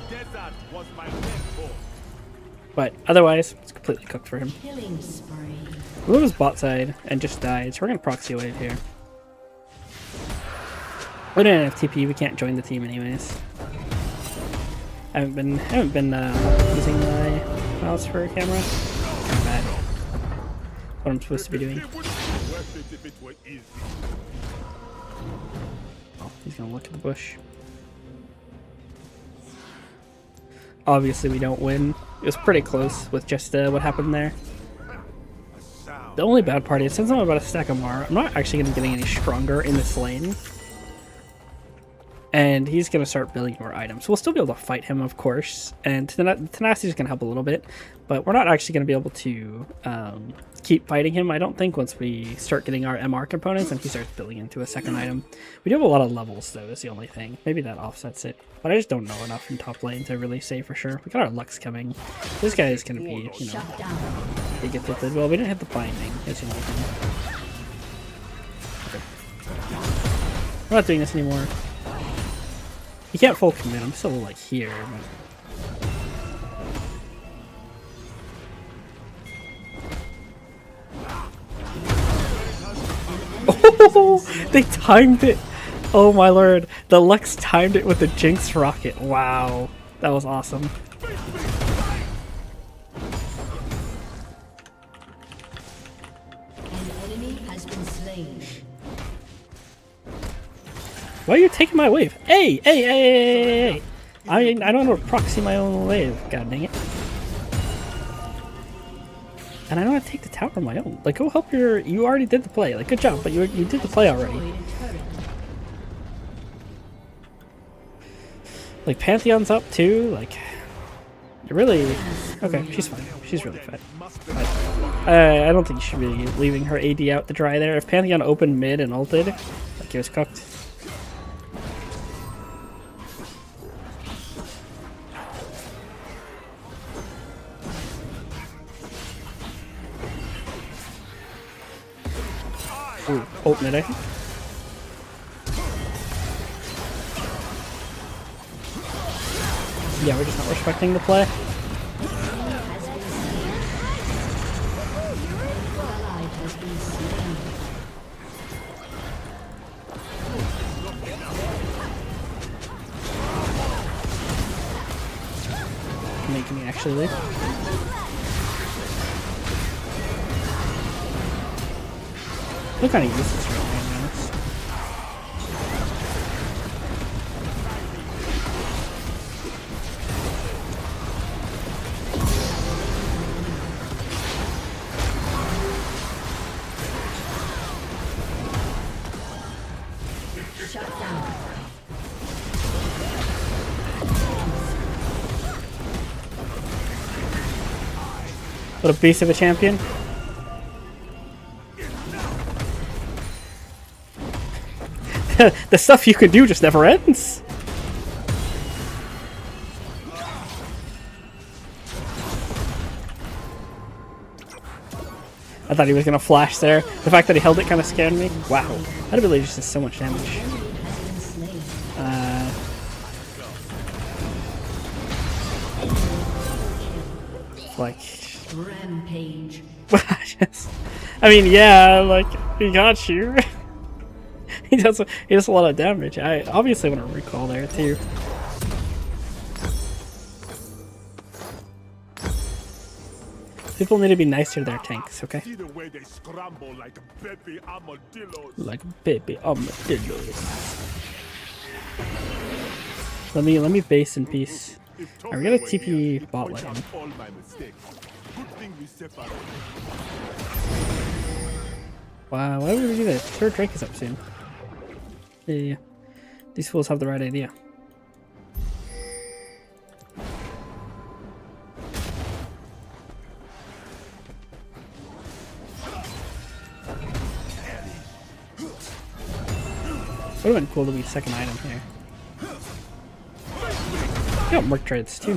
The desert was my mentor. But otherwise, it's completely cooked for him. Killing spree. Move his bot side and just died, so we're gonna proxy wave here. We don't have TP. We can't join the team anyways. I haven't been using my mouse for a camera. Kinda bad. What I'm supposed to be doing. It would be worth it if it were easy. Oh, he's gonna look at the bush. Obviously, we don't win. It was pretty close with just what happened there. The only bad part is, since I'm about to stack Amar, I'm not actually going to be getting any stronger in this lane. And he's going to start building more items. We'll still be able to fight him, of course. And Tenacity is going to help a little bit. But we're not actually going to be able to keep fighting him, I don't think, once we start getting our MR components and he starts building into a second item. We do have a lot of levels, though, is the only thing. Maybe that offsets it. But I just don't know enough in top lane to really say for sure. We got our Lux coming. This guy is going to be, you know, Shut down. he gets it. Well, we didn't hit the binding. That's the only thing. Okay. We're not doing this anymore. You can't full commit. I'm still like here. But... Oh, they timed it. Oh my lord. The Lux timed it with the Jinx rocket. Wow. That was awesome. An enemy has been slain. Why are you taking my wave? Hey, hey, hey, hey, hey, hey. I don't know how to proxy my own wave. God dang it. And I don't want to take the tower on my own. Like, go help your... You already did the play. Like, good job, but you did the play already. Like, Pantheon's up, too. Like, you're really... Okay, she's fine. She's really fine. I don't think you should be leaving her AD out to dry there. If Pantheon opened mid and ulted, like, he was cooked. Ooh, ult mid, I think. Yeah, we're just not respecting the play. Ally has been slain. Making me actually leave. Look kind of useless right now, to be honest. Shut down. What a beast of a champion. The stuff you can do just never ends. I thought he was gonna flash there. The fact that he held it kind of scared me. Wow, that ability just does so much damage. Like, Rampage. I mean, yeah, like he got you. he does a lot of damage. I obviously want to recall there too. People need to be nicer to their tanks, okay? See the way they scramble like baby armadillos. Like baby armadillos. Let me base in peace. Are we gonna TP bot lane? All my mistakes. Good thing we separate. Wow, why would we do that? Third Drake is up soon. Yeah. These fools have the right idea. Would have been cool to be second item here. You got Merc Treads too.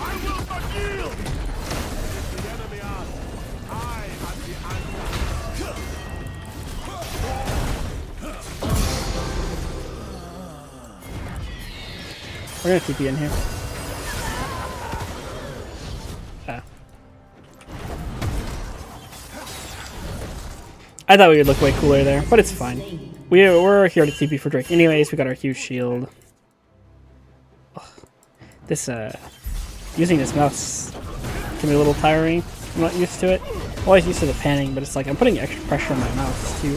I will not yield. The enemy asks, I am the answer. We're gonna TP in here. Ah. I thought we would look way cooler there, but it's fine. We're here to TP for Drake anyways. We got our huge shield. Ugh. This using this mouse can be a little tiring. I'm not used to it. I'm always used to the panning, but it's like I'm putting extra pressure on my mouse to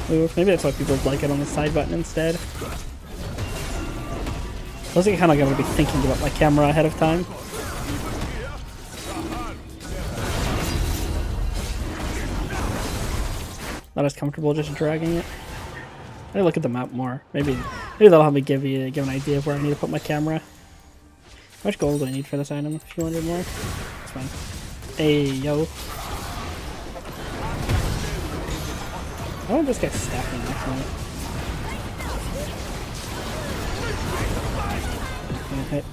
move. Maybe that's why people like it on the side button instead. I was kind of going to be thinking about my camera ahead of time. Not as comfortable just dragging it. I need to look at the map more. Maybe that'll help me give an idea of where I need to put my camera. How much gold do I need for this item? A few hundred more? That's fine. Hey, yo. I want this guy stacking actually. Hit.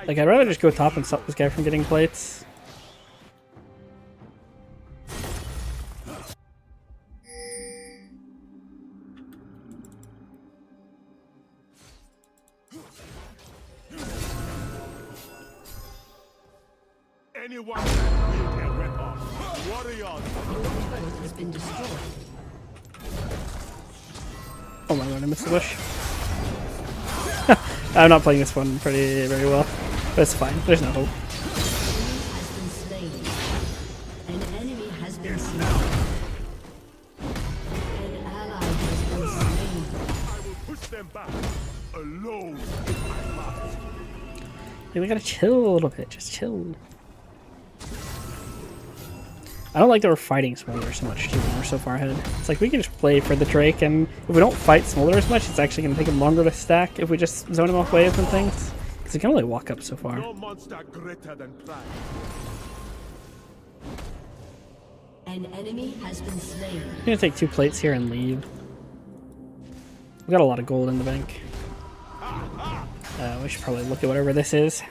Like, I'd rather just go top and stop this guy from getting plates. Anyone can a rip-off. Warriors. Has been destroyed. Oh my god, I missed the bush. I'm not playing this one very well, but it's fine. There's no hope. Has been slain. An enemy has been slain. An ally has been slain. I will push them back. Alone. Hey, we gotta chill a little bit. Just chill. I don't like that we're fighting Smolder so much too when we're so far ahead. It's like we can just play for the Drake, and if we don't fight Smolder as much, it's actually going to take him longer to stack if we just zone him off waves and things. Because he can only walk up so far. No monster greater than pride. An enemy has been slain. I'm going to take 2 plates here and leave. We got a lot of gold in the bank. We should probably look at whatever this is.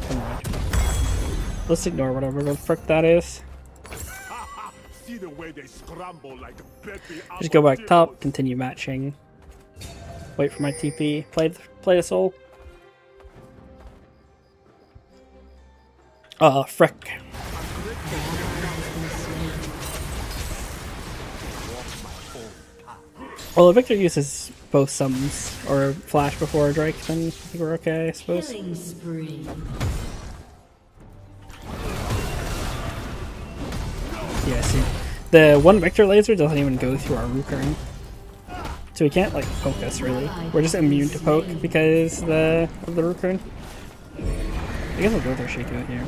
Come on. Let's ignore whatever the frick that is. See the way they scramble like baby Just go back armadillos. top, continue matching. Wait for my TP. Play the soul. Frick. Well, if Victor uses both summons or flash before Drake, then I think we're okay, I suppose. Killing spree. Yeah, see. The one Victor laser doesn't even go through our Rukern. So he can't, like, poke us, really. We're just immune to poke because of the Rukern. I guess I'll go with our Shakeout here.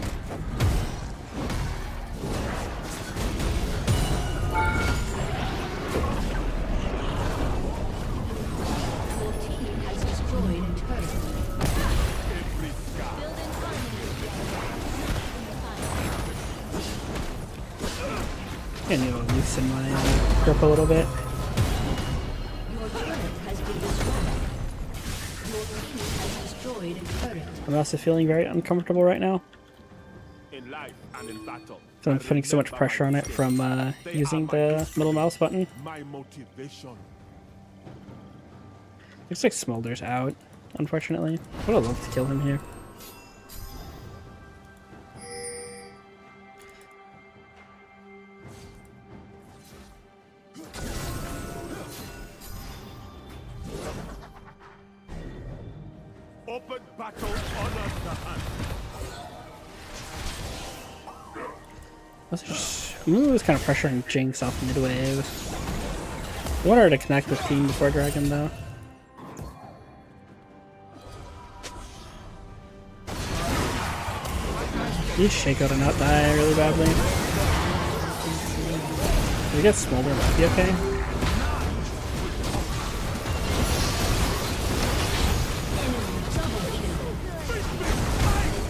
Your team has destroyed a turret. I need to loosen my grip a little bit. Your turret has been destroyed. Your team has destroyed a turret. I'm also feeling very uncomfortable right now. In life and in battle. So I'm putting so much pressure on it from using the middle mouse button. My motivation. Looks like Smolder's out, unfortunately. I would have loved to kill him here. Open battle honors the hand. Moo was kind of pressuring Jinx off mid-wave. I want her to connect with team before Dragon, though. Need Shaco to not die really badly. If we get Smolder, might be okay.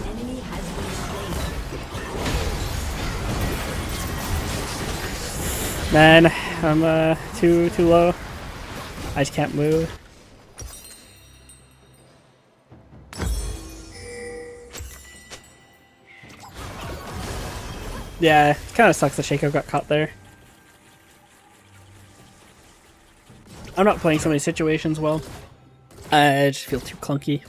Enemy has been slain. Man, I'm too low. I just can't move. Yeah, it kind of sucks that Shaco got caught there. I'm not playing so many situations well. I just feel too clunky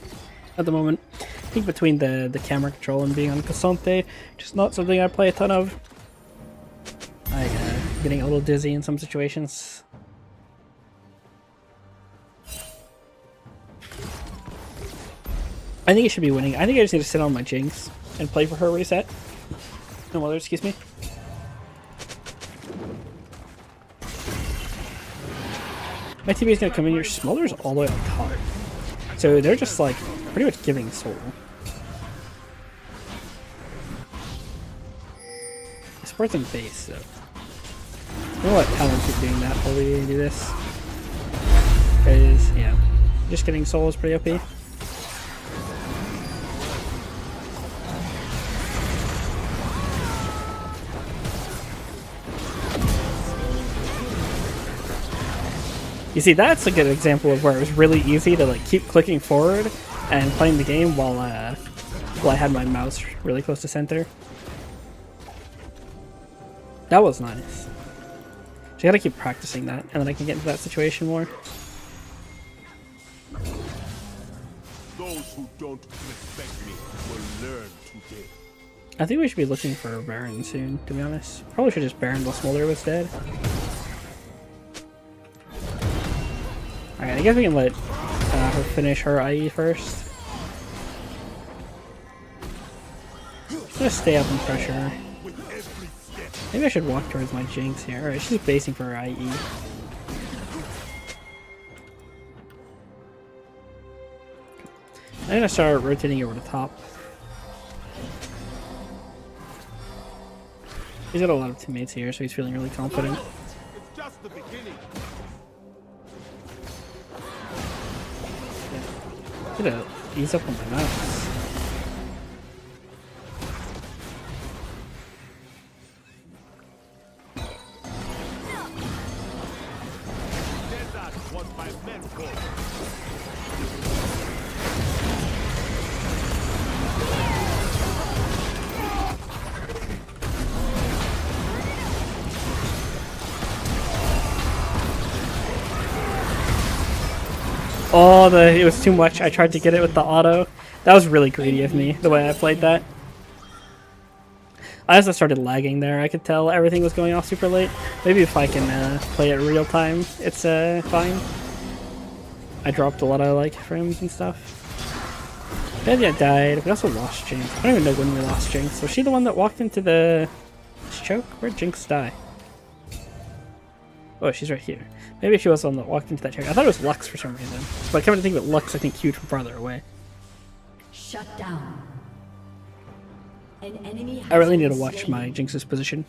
at the moment. I think between the camera control and being on Cassante, just not something I play a ton of. Like, getting a little dizzy in some situations. I think I should be winning. I think I just need to sit on my Jinx and play for her reset. No mother, excuse me. My teammate's gonna come in here. Smolder's all the way on top. So they're just like pretty much giving soul. Supporting base though. I'm gonna let Talon keep doing that while we do this. Because, yeah, just getting soul is pretty OP. You see, that's a good example of where it was really easy to like keep clicking forward and playing the game while I had my mouse really close to center. That was nice. So you gotta keep practicing that, and then I can get into that situation more. Those who don't respect me will learn today. I think we should be looking for a Baron soon, to be honest. Probably should just Baron while Smolder was dead. Alright, I guess we can let her finish her IE first. I'm gonna stay up and pressure her. Maybe I should walk towards my Jinx here. Alright, she's basing for her IE. I'm gonna start rotating over the top. He's got a lot of teammates here, so he's feeling really confident. It's just the beginning. I'm gonna ease up on my mouse. Desert was my mentor. Oh, it was too much. I tried to get it with the auto. That was really greedy of me, the way I played that. I also started lagging there. I could tell everything was going off super late. Maybe if I can play it real time, it's fine. I dropped a lot of like frames and stuff. Belia died. We also lost Jinx. I don't even know when we lost Jinx. Was she the one that walked into the choke? Where'd Jinx die? Oh, she's right here. Maybe she was the one that walked into that choke. I thought it was Lux for some reason. But coming to think of it, Lux I think queued from farther away. Shut down. An enemy has I really need to been watch slain. my Jinx's position.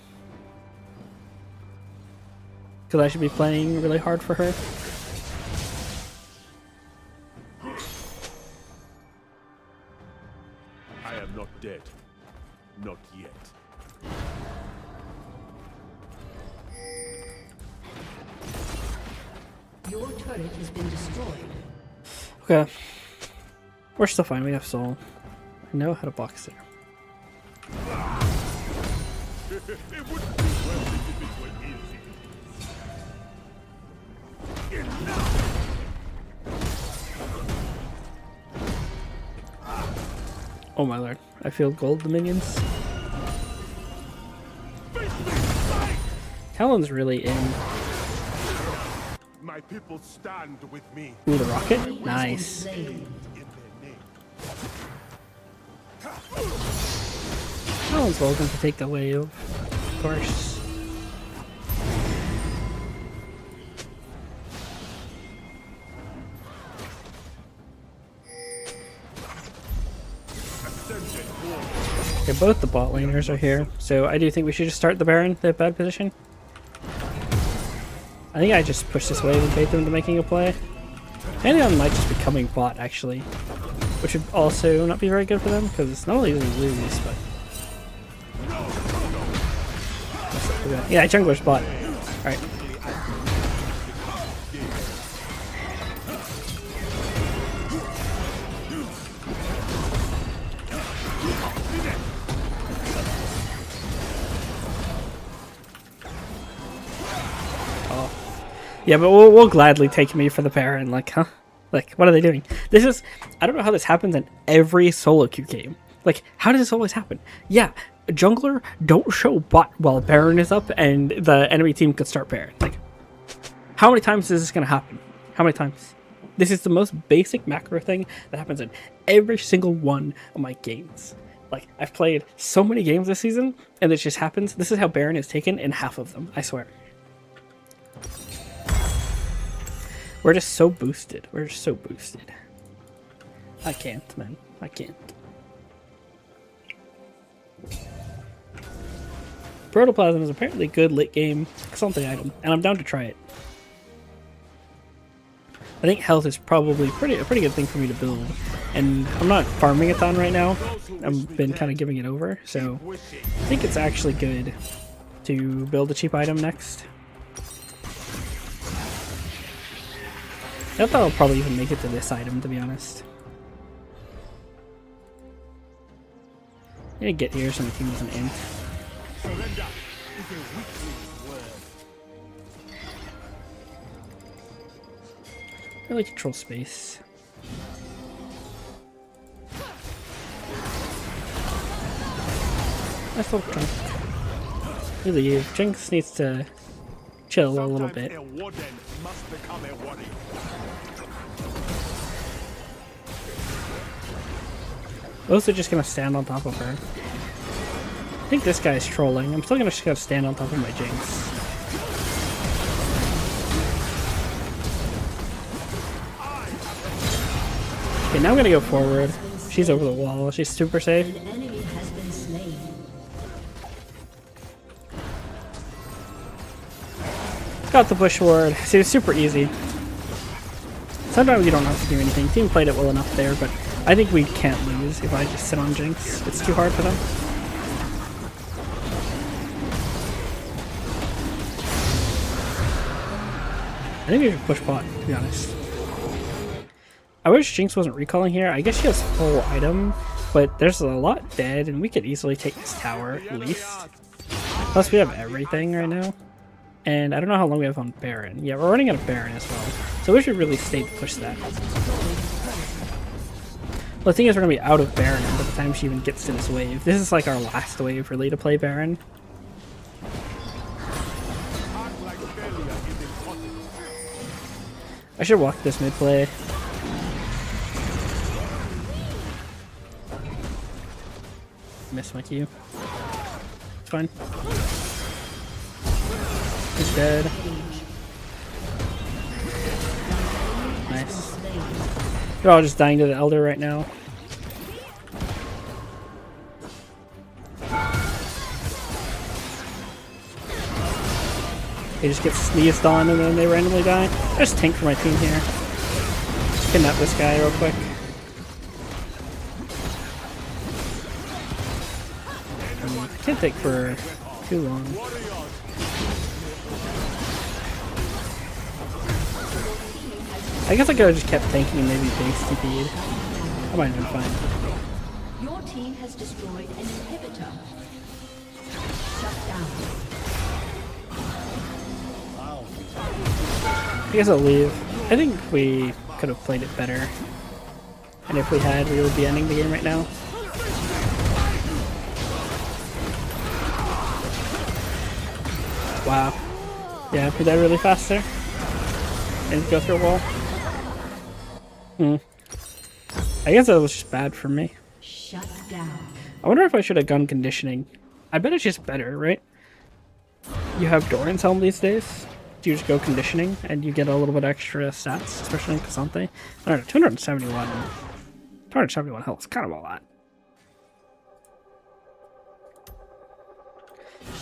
Because I should be playing really hard for her. I am not dead. Not yet. turret has been destroyed. Okay. We're still fine. We have soul. I know how to box there. It wouldn't be well if it were easy. Enough! Oh my lord. I feel gold dominions. Talon's really in. My people stand with me Ooh, the rocket? Nice. Slain. in their name. Talon's welcome to take the wave. Of course. Okay, both the bot laners are here, so I do think we should just start the Baron, the bad position. I think I just pushed this wave and bait them into making a play. Anyone might just be coming bot, actually. Which would also not be very good for them, because not only do we lose, but... Yeah, jungler's bot. Alright. Yeah, but we'll gladly take me for the Baron, like, huh? Like, what are they doing? This is... I don't know how this happens in every solo queue game. Like, how does this always happen? Yeah, jungler, don't show bot while Baron is up and the enemy team can start Baron. Like, how many times is this going to happen? How many times? This is the most basic macro thing that happens in every single one of my games. Like, I've played so many games this season, and this just happens. This is how Baron is taken in half of them, I swear. We're just so boosted. We're just so boosted. I can't, man. I can't. Protoplasm is apparently a good late game something item, and I'm down to try it. I think health is probably a pretty good thing for me to build, and I'm not farming a ton right now. I've been kind of giving it over, so I think it's actually good to build a cheap item next. I thought I'll probably even make it to this item, to be honest. I'm gonna get here so my team doesn't int. Surrender is a weakling's word. Really control space. Nice little chunk. Really, Jinx needs to chill a little bit. A warden must become a warrior. Also just gonna stand on top of her. I think this guy's trolling. I'm still gonna just gotta stand on top of my Jinx. Okay, now I'm gonna go forward. She's over the wall. She's super safe. An enemy has been slain. Got the bush ward. See, it's super easy. Sometimes you don't have to do anything. Team played it well enough there, but I think we can't lose if I just sit on Jinx. It's too hard for them. I think we should push bot, to be honest. I wish Jinx wasn't recalling here. I guess she has full item, but there's a lot dead, and we could easily take this tower, at least. Plus, we have everything right now. And I don't know how long we have on Baron. Yeah, we're running out of Baron as well. So we should really stay to push that. Well, the thing is, we're going to be out of Baron by the time she even gets to this wave. This is like our last wave really to play Baron. I should walk this mid play. Miss my Q. It's fine. He's dead. Nice. They're all just dying to the Elder right now. They just get sneezed on and then they randomly die. I just tank for my team here. Kidnap this guy real quick. Can't take for too long. I guess I could have just kept tanking and maybe base TP'd. That might have been fine. Your team has destroyed an inhibitor. Shut down. I guess I'll leave. I think we could have played it better. And if we had, we would be ending the game right now. Wow. Yeah, we died really fast there. And go through a wall. I guess that was just bad for me. Shut down. I wonder if I should have gun conditioning. I bet it's just better, right? You have Doran's Helm these days. You just go conditioning and you get a little bit extra stats, especially in Cassante. I don't know, 271 health is kind of a lot.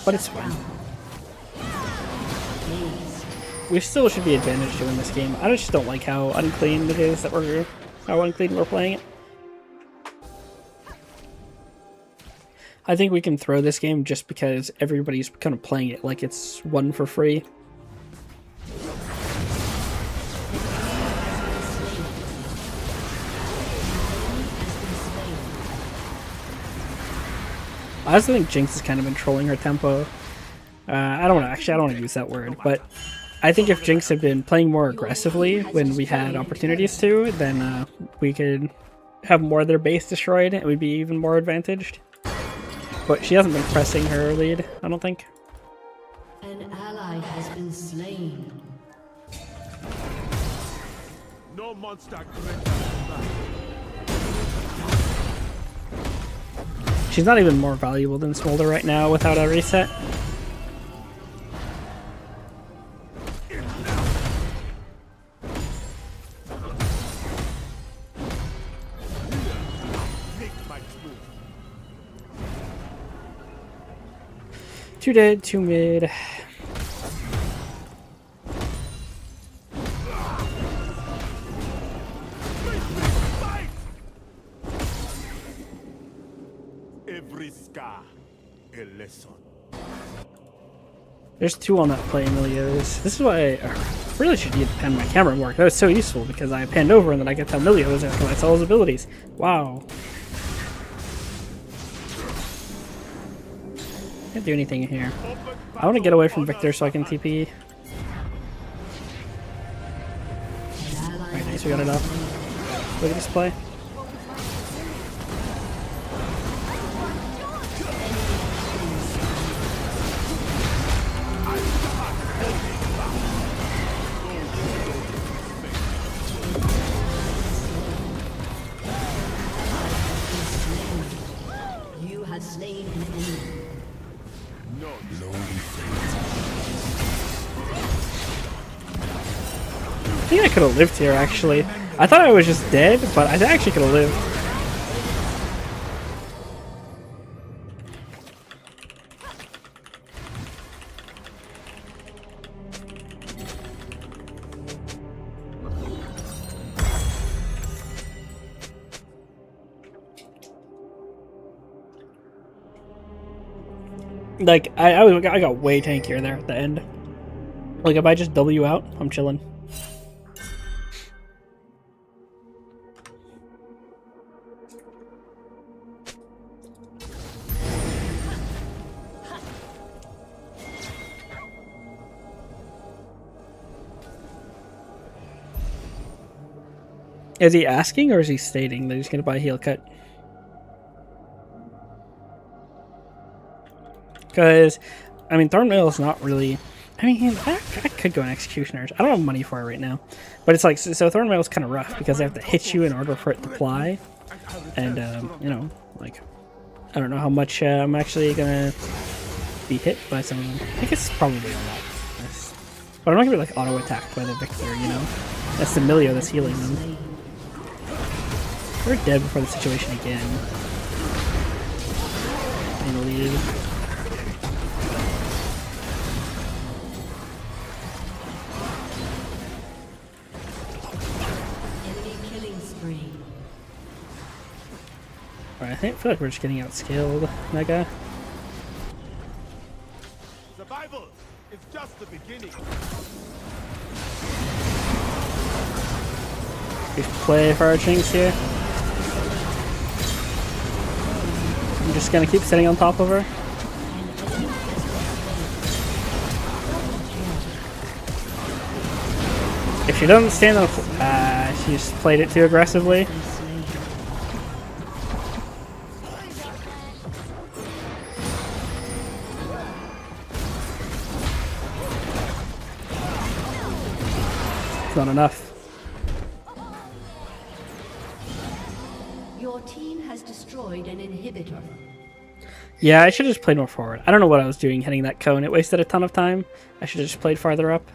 But it's fine. We still should be advantaged to win this game. I just don't like how unclean it is that we're playing it. I think we can throw this game just because everybody's kind of playing it like it's one for free. I also think Jinx has kind of been trolling her tempo. I don't want to use that word, but I think if Jinx had been playing more aggressively when we had opportunities to, then we could have more of their base destroyed and we'd be even more advantaged. But she hasn't been pressing her lead, I don't think. An ally has been slain. No monster greater than that. She's not even more valuable than Smolder right now without a reset. Two dead, two mid. Every scar, a lesson. There's two on that play, Emilio's. This is why I really should pan my camera more. That was so useful because I panned over and then I get to Emilio's after I saw his abilities. Wow. Can't do anything here. I want to get away from Victor so I can TP. Alright, nice, we got it up. Look at this play. You have slain an enemy. I think I could have lived here, actually. I thought I was just dead, but I actually could have lived. Like, I got way tankier there at the end. Like, if I just W out, I'm chilling. Is he asking or is he stating that he's going to buy a heal cut? Because, I mean, Thornmail is not really... I mean, I could go on Executioners. I don't have money for it right now. But it's like, so Thornmail is kind of rough because they have to hit you in order for it to fly. And, you know, like, I don't know how much I'm actually going to be hit by some of them. I think it's probably a lot. But I'm not going to be, like, auto-attacked by the Victor, you know? That's the Emilio that's healing them. We're dead before the situation again. In the lead. Alright, I feel like we're just getting outscaled, Mega. Survival is just the beginning. We play for our Jinx here. I'm just gonna keep sitting on top of her. If she doesn't stand on the she just played it too aggressively. It's not enough. Your team has destroyed an inhibitor. Yeah, I should have just played more forward. I don't know what I was doing hitting that cone. It wasted a ton of time. I should have just played farther up.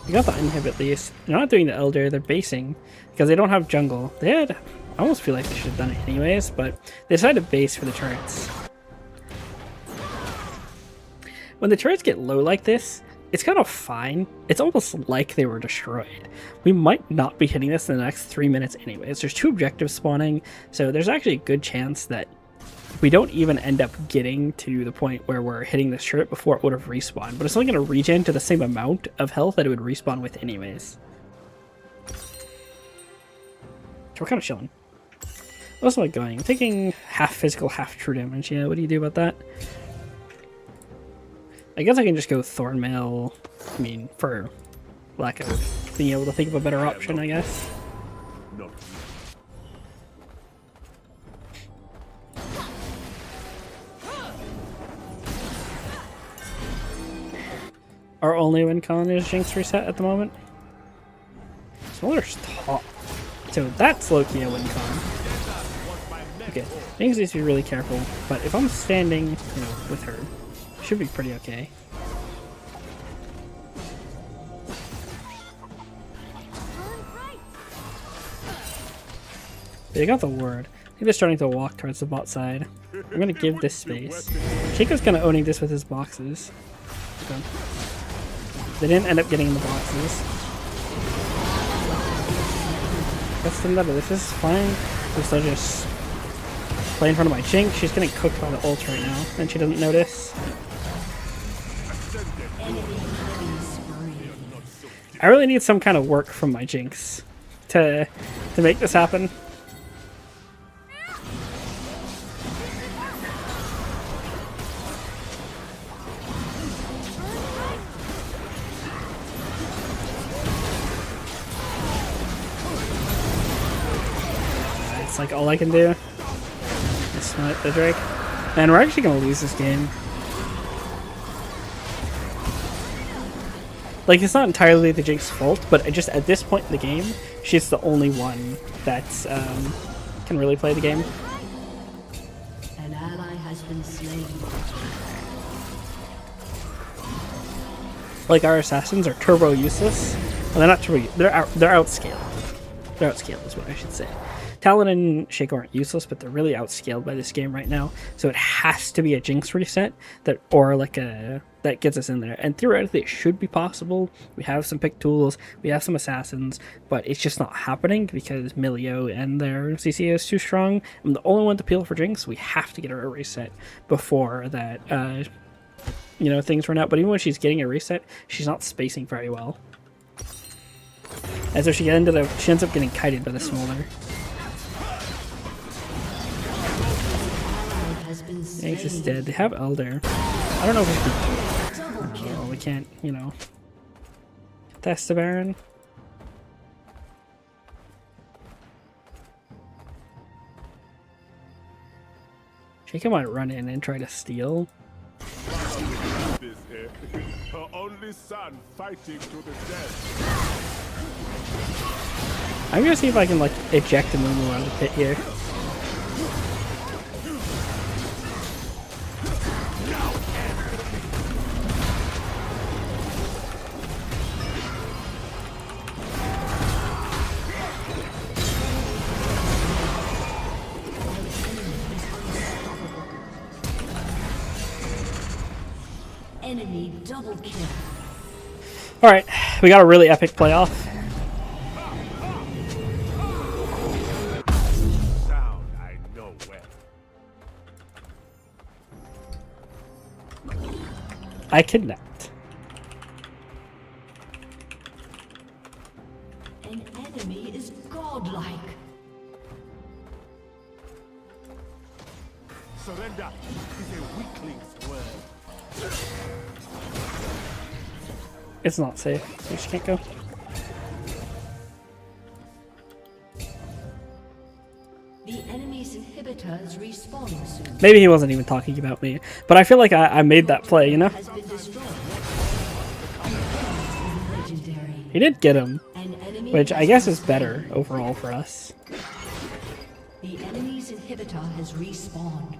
You got the inhib at least. They're not doing the Elder, they're basing. Because they don't have jungle. They had... I almost feel like they should have done it anyways, but they decided to base for the turrets. When the turrets get low like this, it's kind of fine. It's almost like they were destroyed. We might not be hitting this in the next 3 minutes anyways. There's 2 objectives spawning, so there's actually a good chance that we don't even end up getting to the point where we're hitting this turret before it would have respawned. But it's only going to regen to the same amount of health that it would respawn with anyways. So we're kind of chilling. What else am I going? I'm taking half physical, half true damage. Yeah, what do you do about that? I guess I can just go Thornmail. I mean, for lack of being able to think of a better option, I guess. No. Our only win con is Jinx reset at the moment. Smaller top. So that's Loki a win con. Okay, Jinx needs to be really careful, but if I'm standing, you know, with her, should be pretty okay. They got the ward. I think they're starting to walk towards the bot side. I'm gonna give this space. Shaco's kind of owning this with his boxes. Okay. They didn't end up getting the boxes. That's the matter. This is fine. I'm still just play in front of my Jinx. She's getting cooked by the ult right now, and she doesn't notice. I really need some kind of work from my Jinx to make this happen. It's like all I can do. Just smite the Drake. Man, we're actually gonna lose this game. Like, it's not entirely the Jinx's fault, but just at this point in the game, she's the only one that's can really play the game. An ally has been slain. Like, our assassins are turbo useless. Well, they're not turbo. They're outscaled. They're outscaled is what I should say. Talon and Shaco aren't useless, but they're really outscaled by this game right now. So it has to be a Jinx reset that, or like a that gets us in there. And theoretically, it should be possible. We have some pick tools, we have some assassins, but it's just not happening because Milio and their CC is too strong. I'm the only one to peel for Jinx. We have to get her a reset before that. You know, things run out. But even when she's getting a reset, she's not spacing very well. And so she ends up getting kited by the smolder. Jinx is dead. They have Elder. I don't know if we can... Oh, we can't, you know... Test the Baron. Shaco might run in and try to steal. Her only son fighting to the death. I'm gonna see if I can, like, eject a Mumu out of the pit here. Enemy double kill. Alright, we got a really epic playoff. Sound I know well. I kidnapped. An enemy is godlike. Surrender is a weakling's word. It's not safe. You just can't go. The enemy's inhibitor is respawning soon. Maybe he wasn't even talking about me, but I feel like I made that play, you know? Has been destroyed. Legendary. He did get him, An enemy which I has guess been is better slain. overall for us. The enemy's inhibitor has respawned.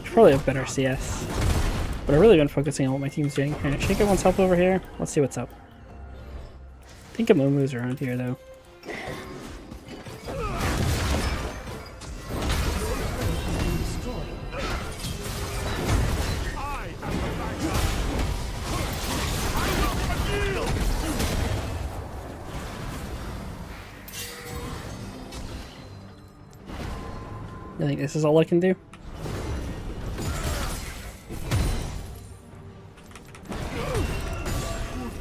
Probably have better CS. But I've really been focusing on what my team's doing. Alright, Shinka wants help over here. Let's see what's up. I think Amumu's around here though. I think this is all I can do.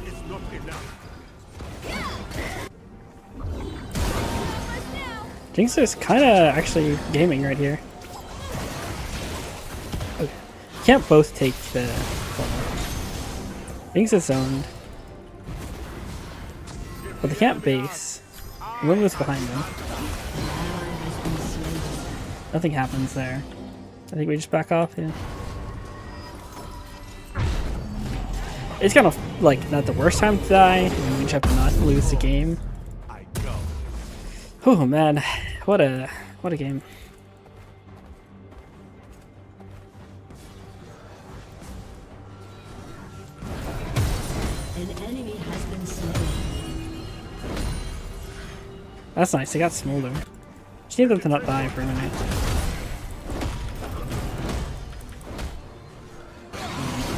It's not enough. Jinx is kind of actually gaming right here. Okay. Can't both take the... Jinx is zoned. But they can't base. Lulu's behind them. Nothing happens there. I think we just back off, yeah. It's kind of, like, not the worst time to die, and we just have to not lose the game. I go. Oh man, what a game. An enemy has been slain. That's nice, they got Smolder. Just need them to not die for a minute.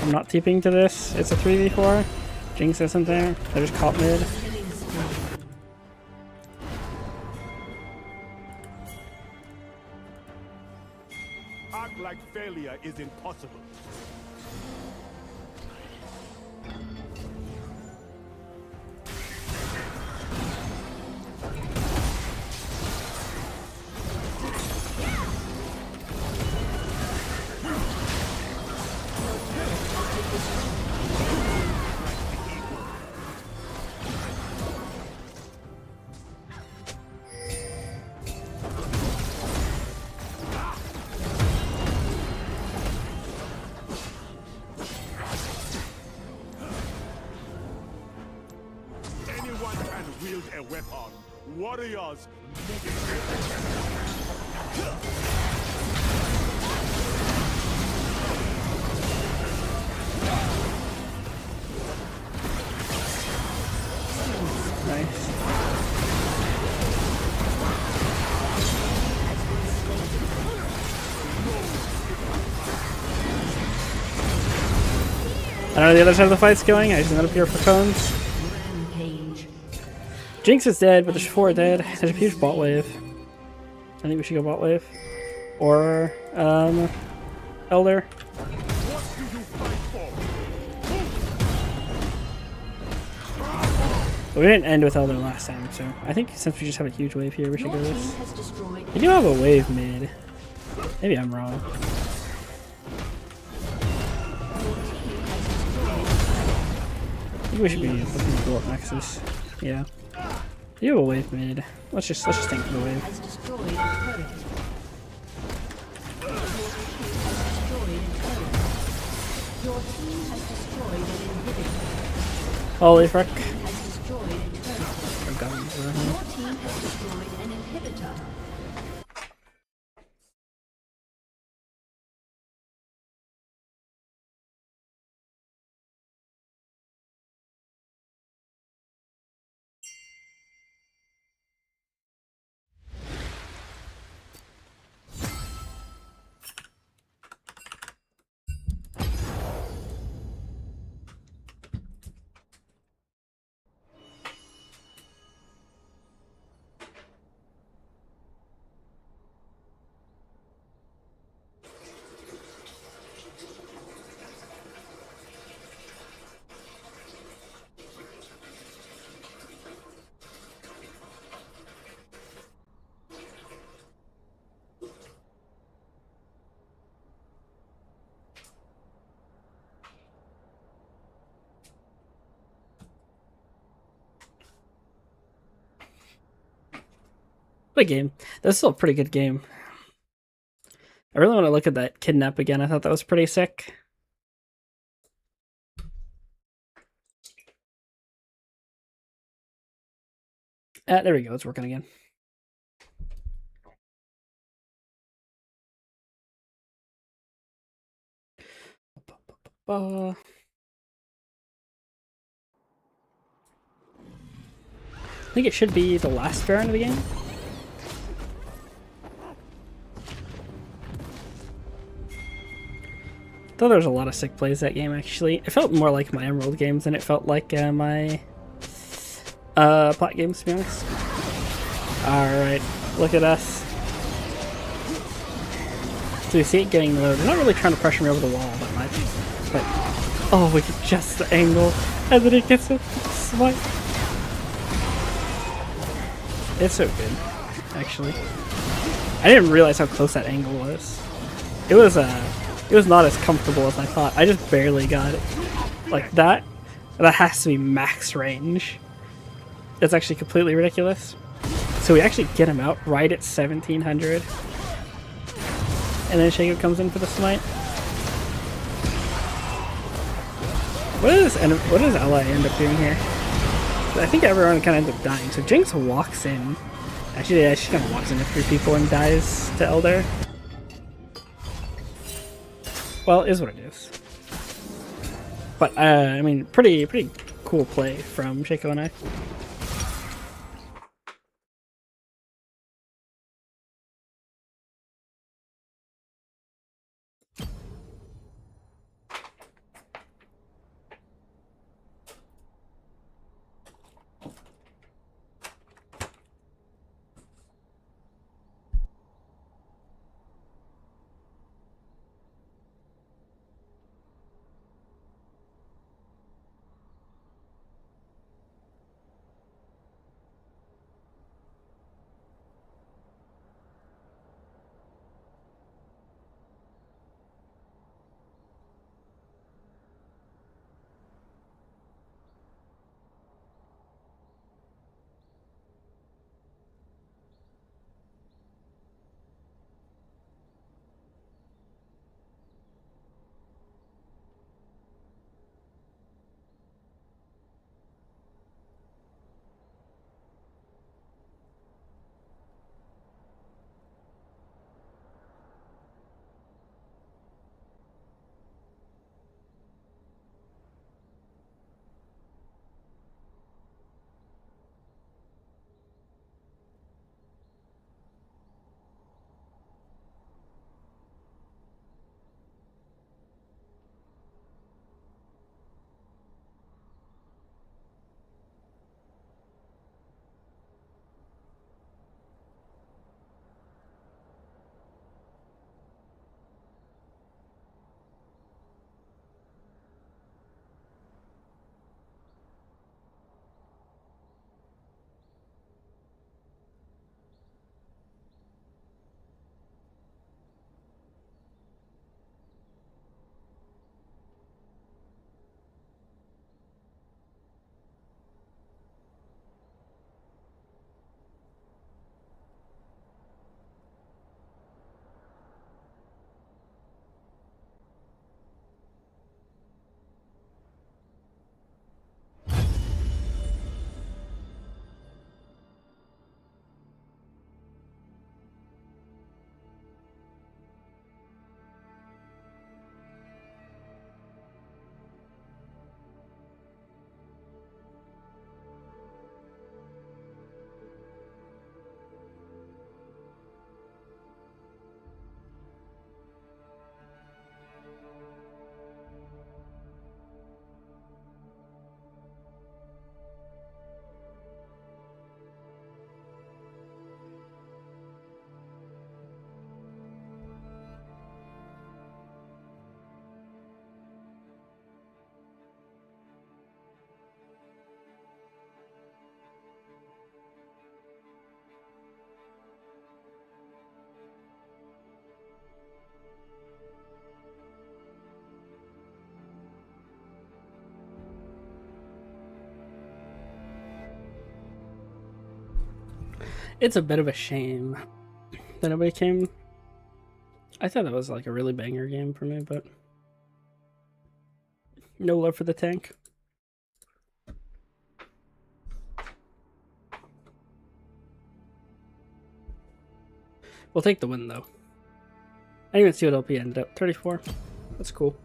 I'm not TPing to this. It's a 3v4. Jinx isn't there. They're just caught mid. Act like failure is impossible. Anyone can wield a weapon. Warriors. Nice. I don't know the other side of the fight's going. I just went up here for cones. Rampage. Jinx is dead, but there's 4 dead. There's a huge bot wave. I think we should go bot wave. Or, Elder. What do you fight for? But we didn't end with Elder last time, so I think since we just have a huge wave here, we should Your go team this. has destroyed. We do have a wave mid. Maybe I'm wrong. Your team has destroyed. I think we should be looking to go up Nexus. Yeah. You have a wave mid. Let's just tank for the wave. Has destroyed a turret. Your team has destroyed an inhibitor. Holy frick. Has destroyed a turret. I've gotten Your team has destroyed an inhibitor. What a game. That's still a pretty good game. I really want to look at that kidnap again. I thought that was pretty sick. There we go. It's working again. I think it should be the last round of the game. Though there was a lot of sick plays that game, actually. It felt more like my Emerald games than it felt like my Plat games, to be honest. Alright, look at us. So you see it getting low. They're not really trying to pressure me over the wall that much. But, oh, we get just the angle. And then it gets a smite. It's so good, actually. I didn't realize how close that angle was. It was not as comfortable as I thought. I just barely got it. Like that has to be max range. That's actually completely ridiculous. So we actually get him out right at 1700. And then Shaco comes in for the smite. What does Ally end up doing here? I think everyone kind of ends up dying. So Jinx walks in. Actually, yeah, she kind of walks into 3 people and dies to Elder. Well, it is what it is. But I mean, pretty cool play from Shaco and I. It's a bit of a shame that nobody came. I thought that was like a really banger game for me, but no love for the tank. We'll take the win though. I didn't even see what LP ended up. 34. That's cool.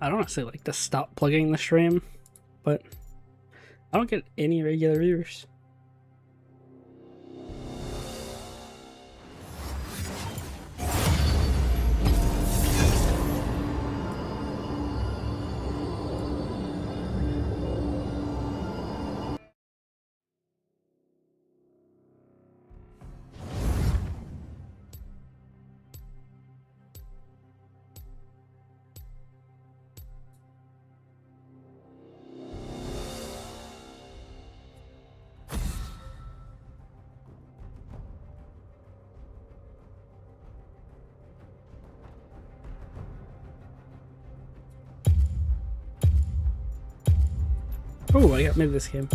I don't honestly like to stop plugging the stream, but I don't get any regular viewers. Oh, I got mid this game.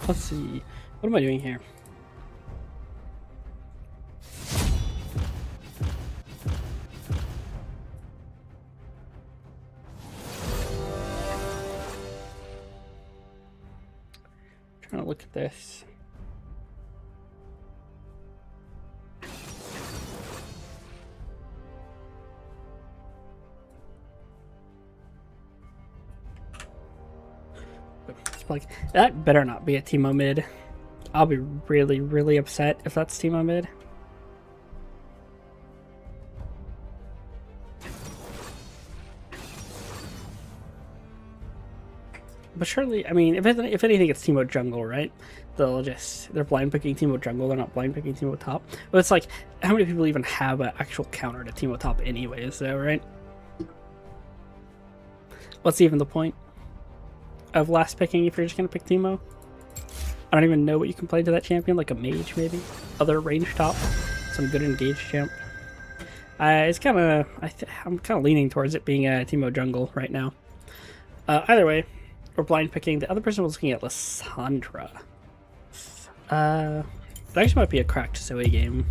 Let's see. What am I doing here? Trying to look at this. Like that better not be a Teemo mid. I'll be really, really upset if that's Teemo mid. But surely, I mean, if anything, it's Teemo jungle, right? They're blind picking Teemo jungle. They're not blind picking Teemo top. But it's like, how many people even have an actual counter to Teemo top, anyways? Though, right? What's even the point of last picking if you're just gonna pick Teemo? I don't even know what you can play to that champion, like a mage maybe, other range top, some good engaged champ. It's kind of I'm kind of leaning towards it being a Teemo jungle right now. Either way, we're blind picking. The other person was looking at Lissandra. That actually might be a cracked Zoe game.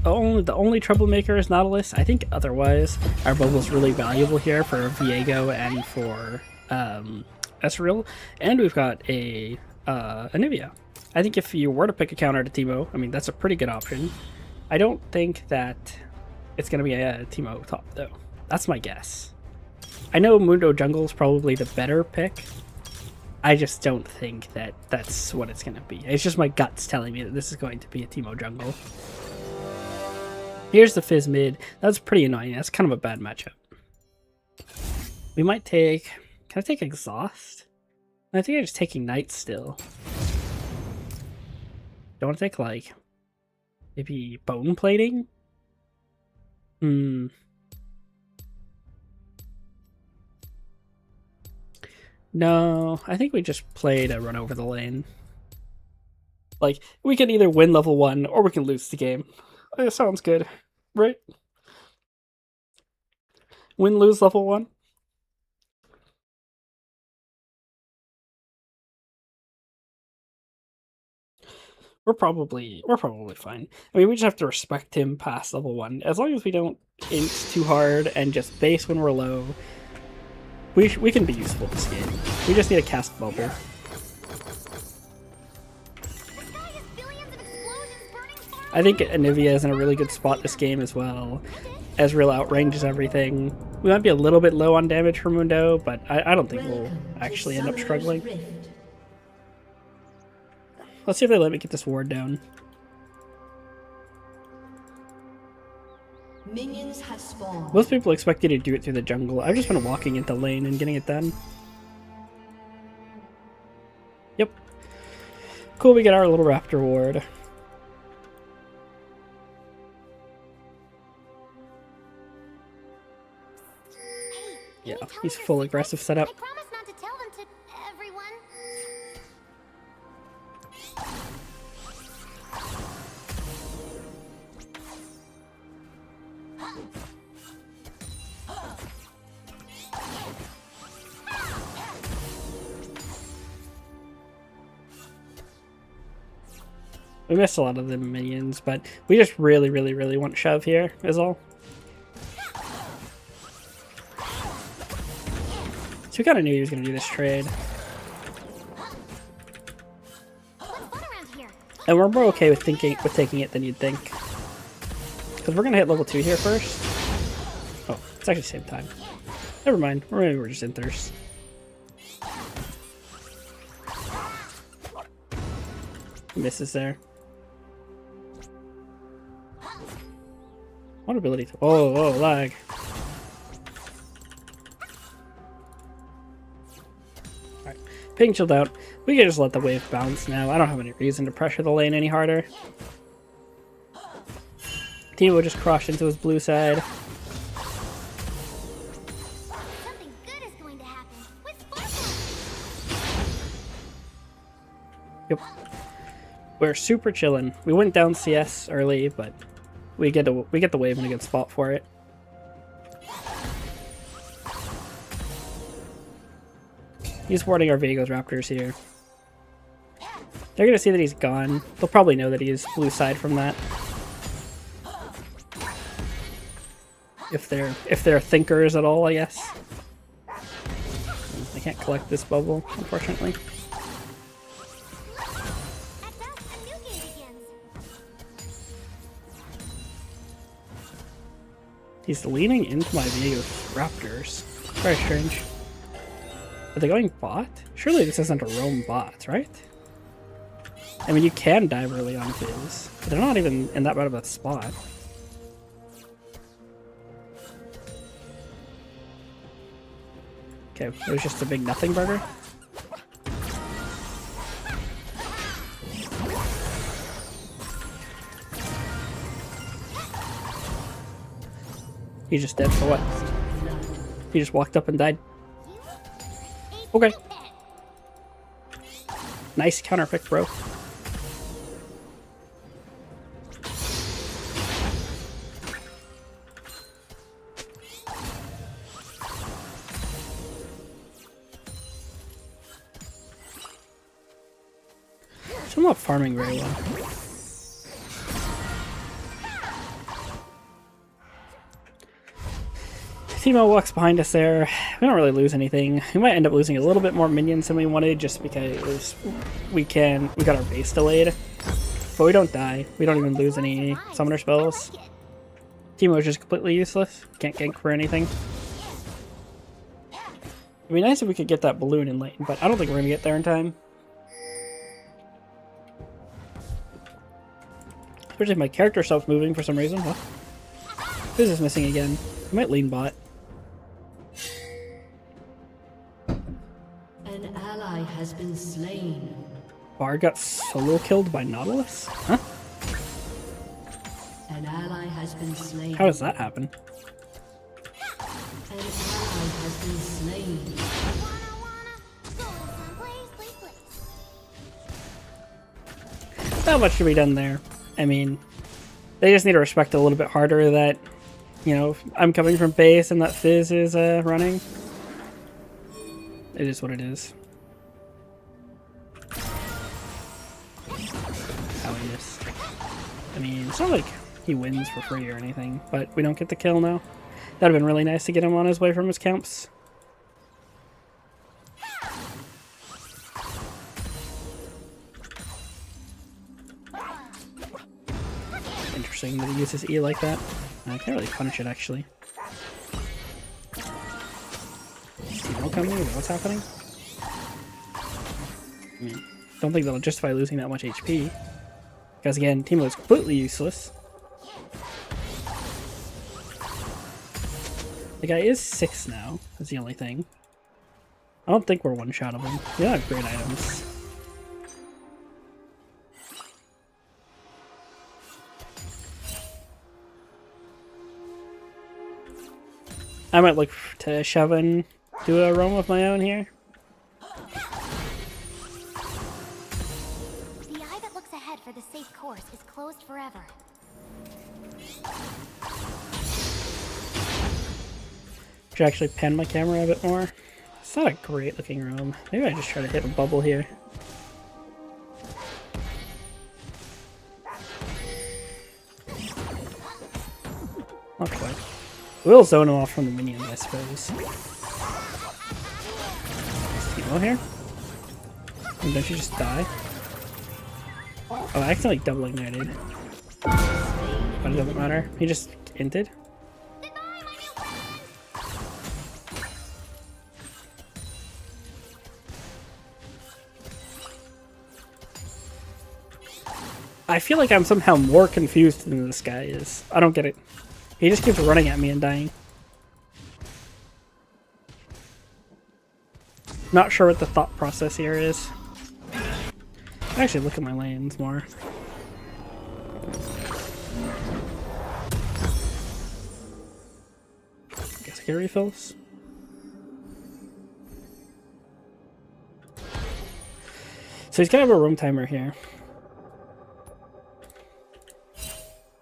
The only troublemaker is Nautilus. I think otherwise our bubble's really valuable here for Viego and for Ezreal. And we've got a Anivia. I think if you were to pick a counter to Teemo, I mean, that's a pretty good option. I don't think that it's going to be a Teemo top, though. That's my guess. I know Mundo Jungle is probably the better pick. I just don't think that that's what it's going to be. It's just my guts telling me that this is going to be a Teemo Jungle. Here's the Fizz mid. That's pretty annoying. That's kind of a bad matchup. We might take... Can I take Exhaust? I think I'm just taking Ignite still. Don't want to take, like... Maybe Bone Plating? No, I think we just play to run over the lane. Like, we can either win level 1 or we can lose the game. That sounds good, right? Win, lose level 1. We're probably fine. I mean, we just have to respect him past level 1. As long as we don't int too hard and just base when we're low, we can be useful this game. We just need to cast bubble. I think Anivia is in a really good spot this game as well. Ezreal outranges everything. We might be a little bit low on damage for Mundo, but I don't think we'll actually end up struggling. Let's see if they let me get this ward down. Minions have spawned. Most people expect you to do it through the jungle. I've just been walking into lane and getting it done. Yep. Cool, we get our little raptor ward. Yeah, you tell he's me your full secrets? aggressive setup. I promise not to tell them to everyone. We missed a lot of the minions, but we just really, really, really want shove here, is all. So we kind of knew he was going to do this trade. What's fun around here? And we're more okay with taking it than you'd think. Because we're going to hit level 2 here first. Oh, it's actually the same time. Never mind, maybe we're just in thirst. Misses there. What ability to... Oh, lag. Alright, ping chilled out. We can just let the wave bounce now. I don't have any reason to pressure the lane any harder. Timo just crushed into his blue side. Something good is going to happen. With Sparkle! Yep. We're super chillin'. We went down CS early, but we get the wave in a good spot for it. He's warding our Veigo's Raptors here. They're gonna see that he's gone. They'll probably know that he's blue side from that. If they're thinkers at all, I guess. I can't collect this bubble, unfortunately. At dusk, a new game begins. He's leaning into my Veigo's Raptors. Very strange. Are they going bot? Surely this isn't a roam bot, right? I mean, you can dive early on Fizz, but they're not even in that bad of a spot. Okay, it was just a big nothing burger. He just dead for what? He just walked up and died. Okay. Nice counter pick, bro. So I'm not farming very well. Timo walks behind us there. We don't really lose anything. We might end up losing a little bit more minions than we wanted just because we got our base delayed. But we don't die. We don't even lose any summoner spells. Timo is just completely useless. Can't gank for anything. It'd be nice if we could get that balloon in lane, but I don't think we're gonna get there in time. Especially if my character stops moving for some reason. What? Fizz is missing again. I might lean bot. An ally has been slain. Bard got solo killed by Nautilus? Huh? An ally has been slain. How does that happen? An ally has been slain. Go someplace, please. Not much to be done there. I mean, they just need to respect a little bit harder that, you know, I'm coming from base and that Fizz is running. It is what it is. How he missed. I mean, it's not like he wins for free or anything, but we don't get the kill now. That'd have been really nice to get him on his way from his camps. Interesting that he uses E like that. I can't really punish it, actually. Is Timo coming? Is that what's happening? I mean, don't think that'll justify losing that much HP. Because again, Timo is completely useless. The guy is 6 now, that's the only thing. I don't think we're one-shot of him. We don't have great items. I might look to shove and do a roam of my own here. The eye that looks ahead for the safe course is closed forever. Should actually pan my camera a bit more. It's not a great looking room. Maybe I just try to hit a bubble here. Not quite. We'll zone him off from the minions, I suppose. Timo here? And don't you just die? Oh, I accidentally double ignited. But it doesn't matter. He just inted. I feel like I'm somehow more confused than this guy is. I don't get it. He just keeps running at me and dying. Not sure what the thought process here is. Actually, look at my lanes more. Guess I get refills. So he's gonna have a roam timer here.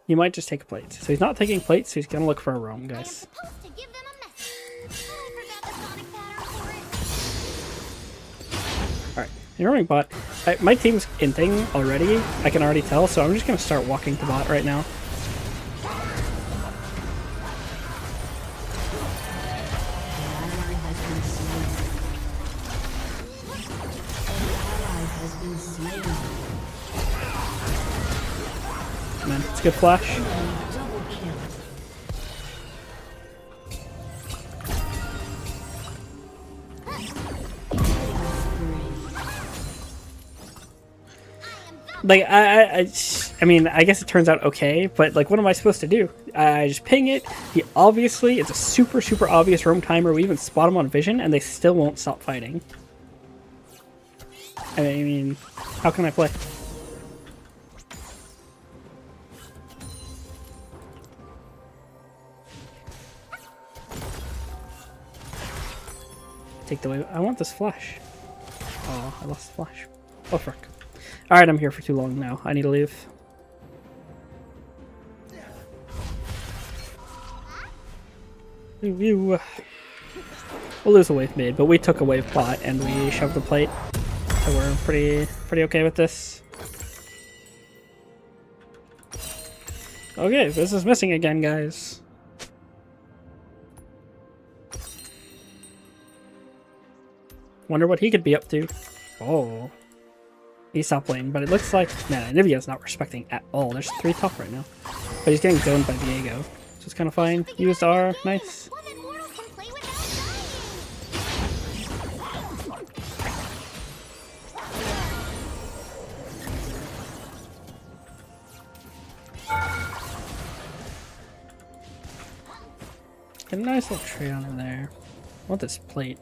He might just take a plate. So he's not taking plates, so he's gonna look for a roam, guys. Supposed to give them a message. Oh, I forgot the sonic pattern for it. Alright, you're roaming bot. My team's inting already, I can already tell, so I'm just gonna start walking to bot right now. Man, it's a good flash. Like, I mean, I guess it turns out okay, but like, what am I supposed to do? I just ping it. He obviously, it's a super, super obvious roam timer. We even spot him on vision, and they still won't stop fighting. I mean, how can I play? Take the wave. I want this flash. Oh, I lost the flash. Oh, frick. Alright, I'm here for too long now. I need to leave. We'll lose a wave mid, but we took a wave bot and we shoved the plate. So we're pretty okay with this. Okay, this is missing again, guys. Wonder what he could be up to. Oh. He stopped playing, but it looks like... Nah, Nivea's not respecting at all. There's 3 top right now. But he's getting zoned by Diego. So it's kind of fine. Used R. Nice. What immortal can play without Get a nice little trade on him there. I want this plate.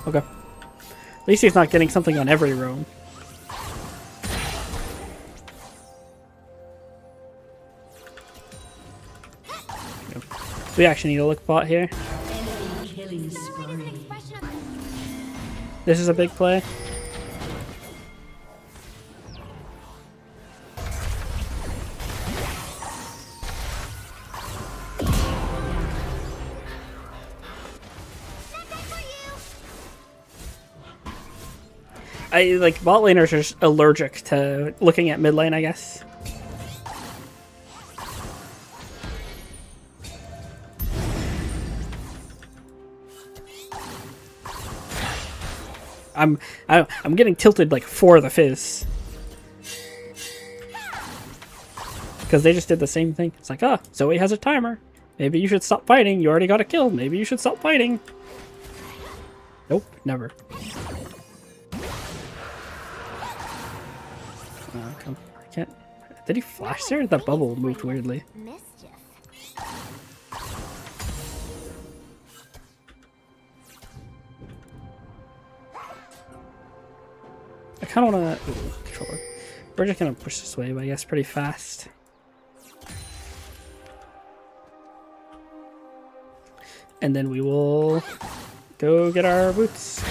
Okay. At least he's not getting something on every roam. Yep. We actually need to look bot here. This is a big play. Like, bot laners are just allergic to looking at mid lane, I guess. I'm getting tilted like for the fizz. Because they just did the same thing. It's like, ah, Zoe has a timer. Maybe you should stop fighting. You already got a kill. Maybe you should stop fighting. Nope, never. Come. I can't. Did he flash there? That bubble moved weirdly. mischief. I kind of want to... Controller. We're just going to push this wave, I guess, pretty fast. And then we will go get our boots.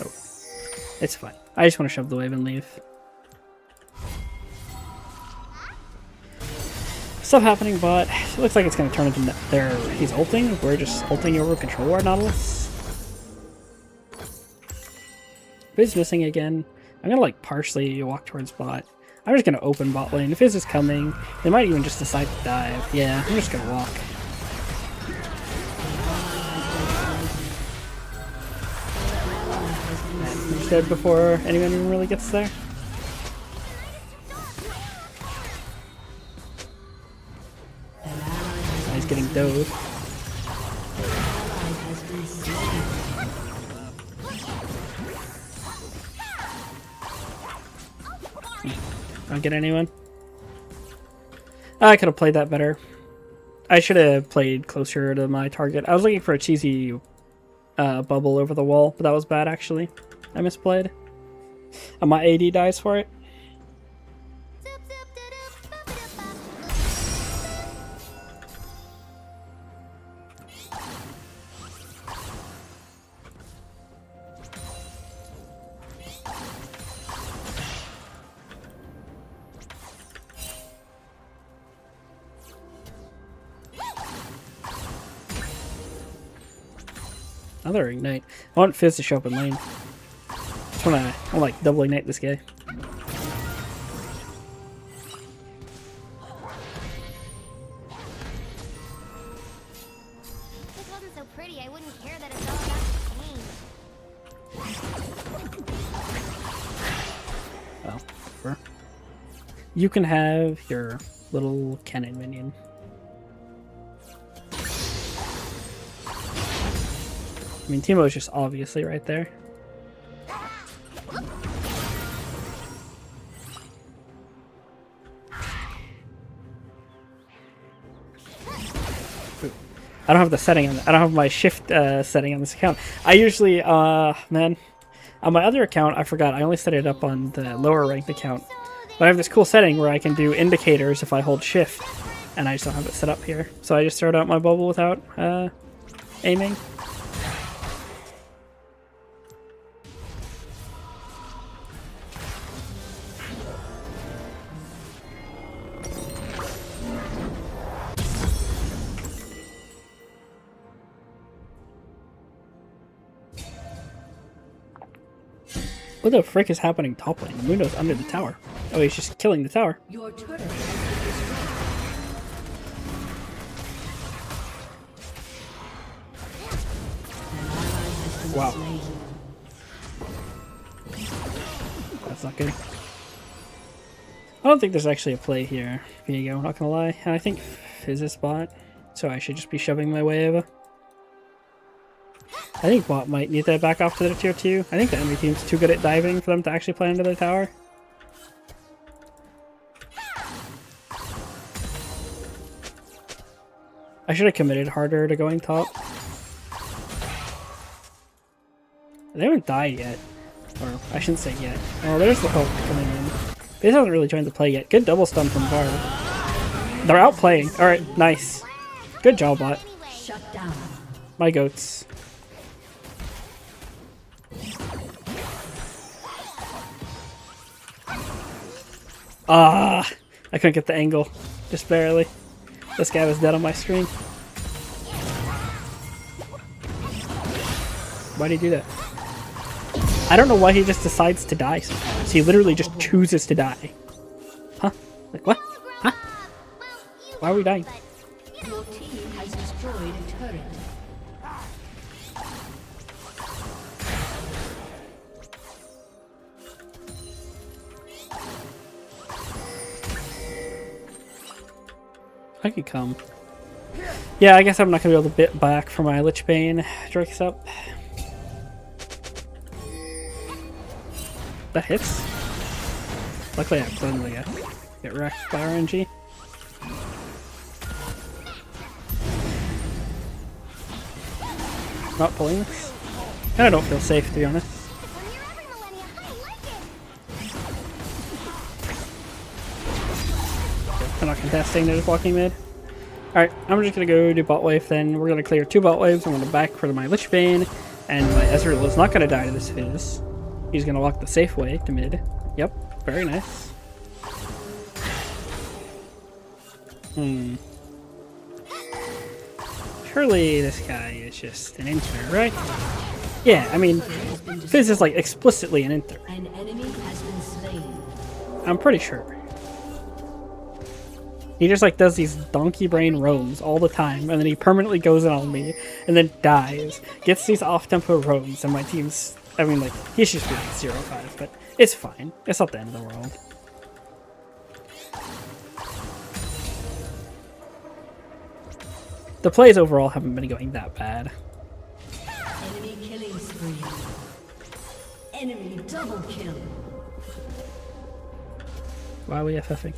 Oh, it's fine. I just want to shove the wave and leave. Stuff happening, but it looks like it's going to turn into there. He's ulting. We're just ulting over control our Nautilus. Fizz missing again. I'm going to like partially walk towards bot. I'm just going to open bot lane. If Fizz is coming, they might even just decide to dive. Yeah, I'm just going to walk. He's dead before anyone even really gets there. He's getting dove. Don't get anyone. I could have played that better. I should have played closer to my target. I was looking for a cheesy bubble over the wall, but that was bad actually. I misplayed. And my AD dies for it. Another ignite. I want Fizz to show up in lane. Just wanna like double ignite this guy. This wasn't so pretty. I wouldn't care that it's all about the pain. Well, whatever. You can have your little cannon minion. I mean, Teemo is just obviously right there. I don't have the setting on. I don't have my shift setting on this account. I usually, man, on my other account, I forgot. I only set it up on the lower ranked account. But I have this cool setting where I can do indicators if I hold shift, and I just don't have it set up here. So I just throw out my bubble without aiming. What the frick is happening top lane? Mundo's under the tower. Oh, he's just killing the tower. Your turret has been destroyed. Wow. That's not good. I don't think there's actually a play here, Viego, not gonna lie. And I think Fizz is bot, so I should just be shoving my way over. I think bot might need to back off to their tier 2. I think the enemy team's too good at diving for them to actually play under their tower. I should have committed harder to going top. They haven't died yet. Or, I shouldn't say yet. Oh, there's the hope coming in. They haven't really joined the play yet. Good double stun from Bard. They're outplaying. Alright, nice. Good job, bot. Shut down. My goats. Ah, I couldn't get the angle. Just barely. This guy was dead on my screen. Why'd he do that? I don't know why he just decides to die sometimes. He literally just chooses to die. Huh? Like what? Huh? Why are we dying? Your team has destroyed a turret. I could come. Yeah, I guess I'm not gonna be able to bit back for my Lich Bane. Drake's up. That hits. Luckily I couldn't get wrecked by RNG. Not pulling this. Kinda don't feel safe, to be honest. contesting, they're just blocking mid. Alright, I'm just gonna go do bot wave then. We're gonna clear 2 bot waves. I'm gonna back for my Lich Bane, and my Ezreal is not gonna die to this Fizz. He's gonna walk the safe way to mid. Yep, very nice. Surely this guy is just an inter, right? Yeah, I mean, Fizz is like explicitly an inter. An enemy has been slain. I'm pretty sure. He just like does these donkey brain roams all the time, and then he permanently goes in on me, and then dies. Gets these off-tempo roams, and my team's... I mean, like, he should be like 0-5, but it's fine. It's not the end of the world. The plays overall haven't been going that bad. Enemy killing spree. Enemy double kill. Why are we FFing?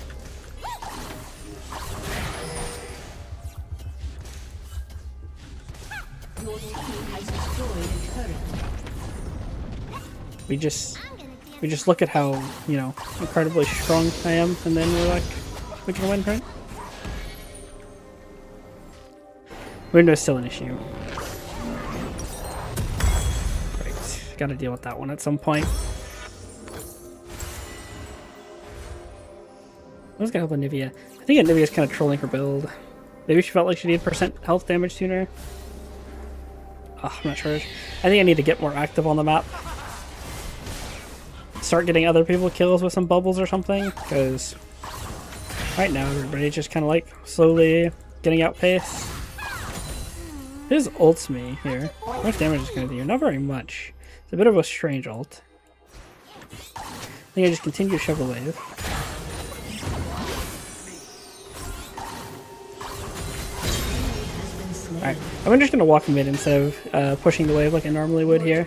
Your team has destroyed a turret. We just look at how, you know, incredibly strong I am, and then we're like, we can win, right? Window's still an issue. Right, gotta deal with that one at some point. I was gonna help Anivia. I think Anivia's kind of trolling her build. Maybe she felt like she needed % health damage sooner. Oh, I'm not sure. I think I need to get more active on the map. Start getting other people kills with some bubbles or something, because right now everybody's just kind of like slowly getting outpaced. His ults me here. How much damage is going to do? Not very much. It's a bit of a strange ult. I think I just continue to shove the wave. Alright, I'm just going to walk mid instead of pushing the wave like I normally would here.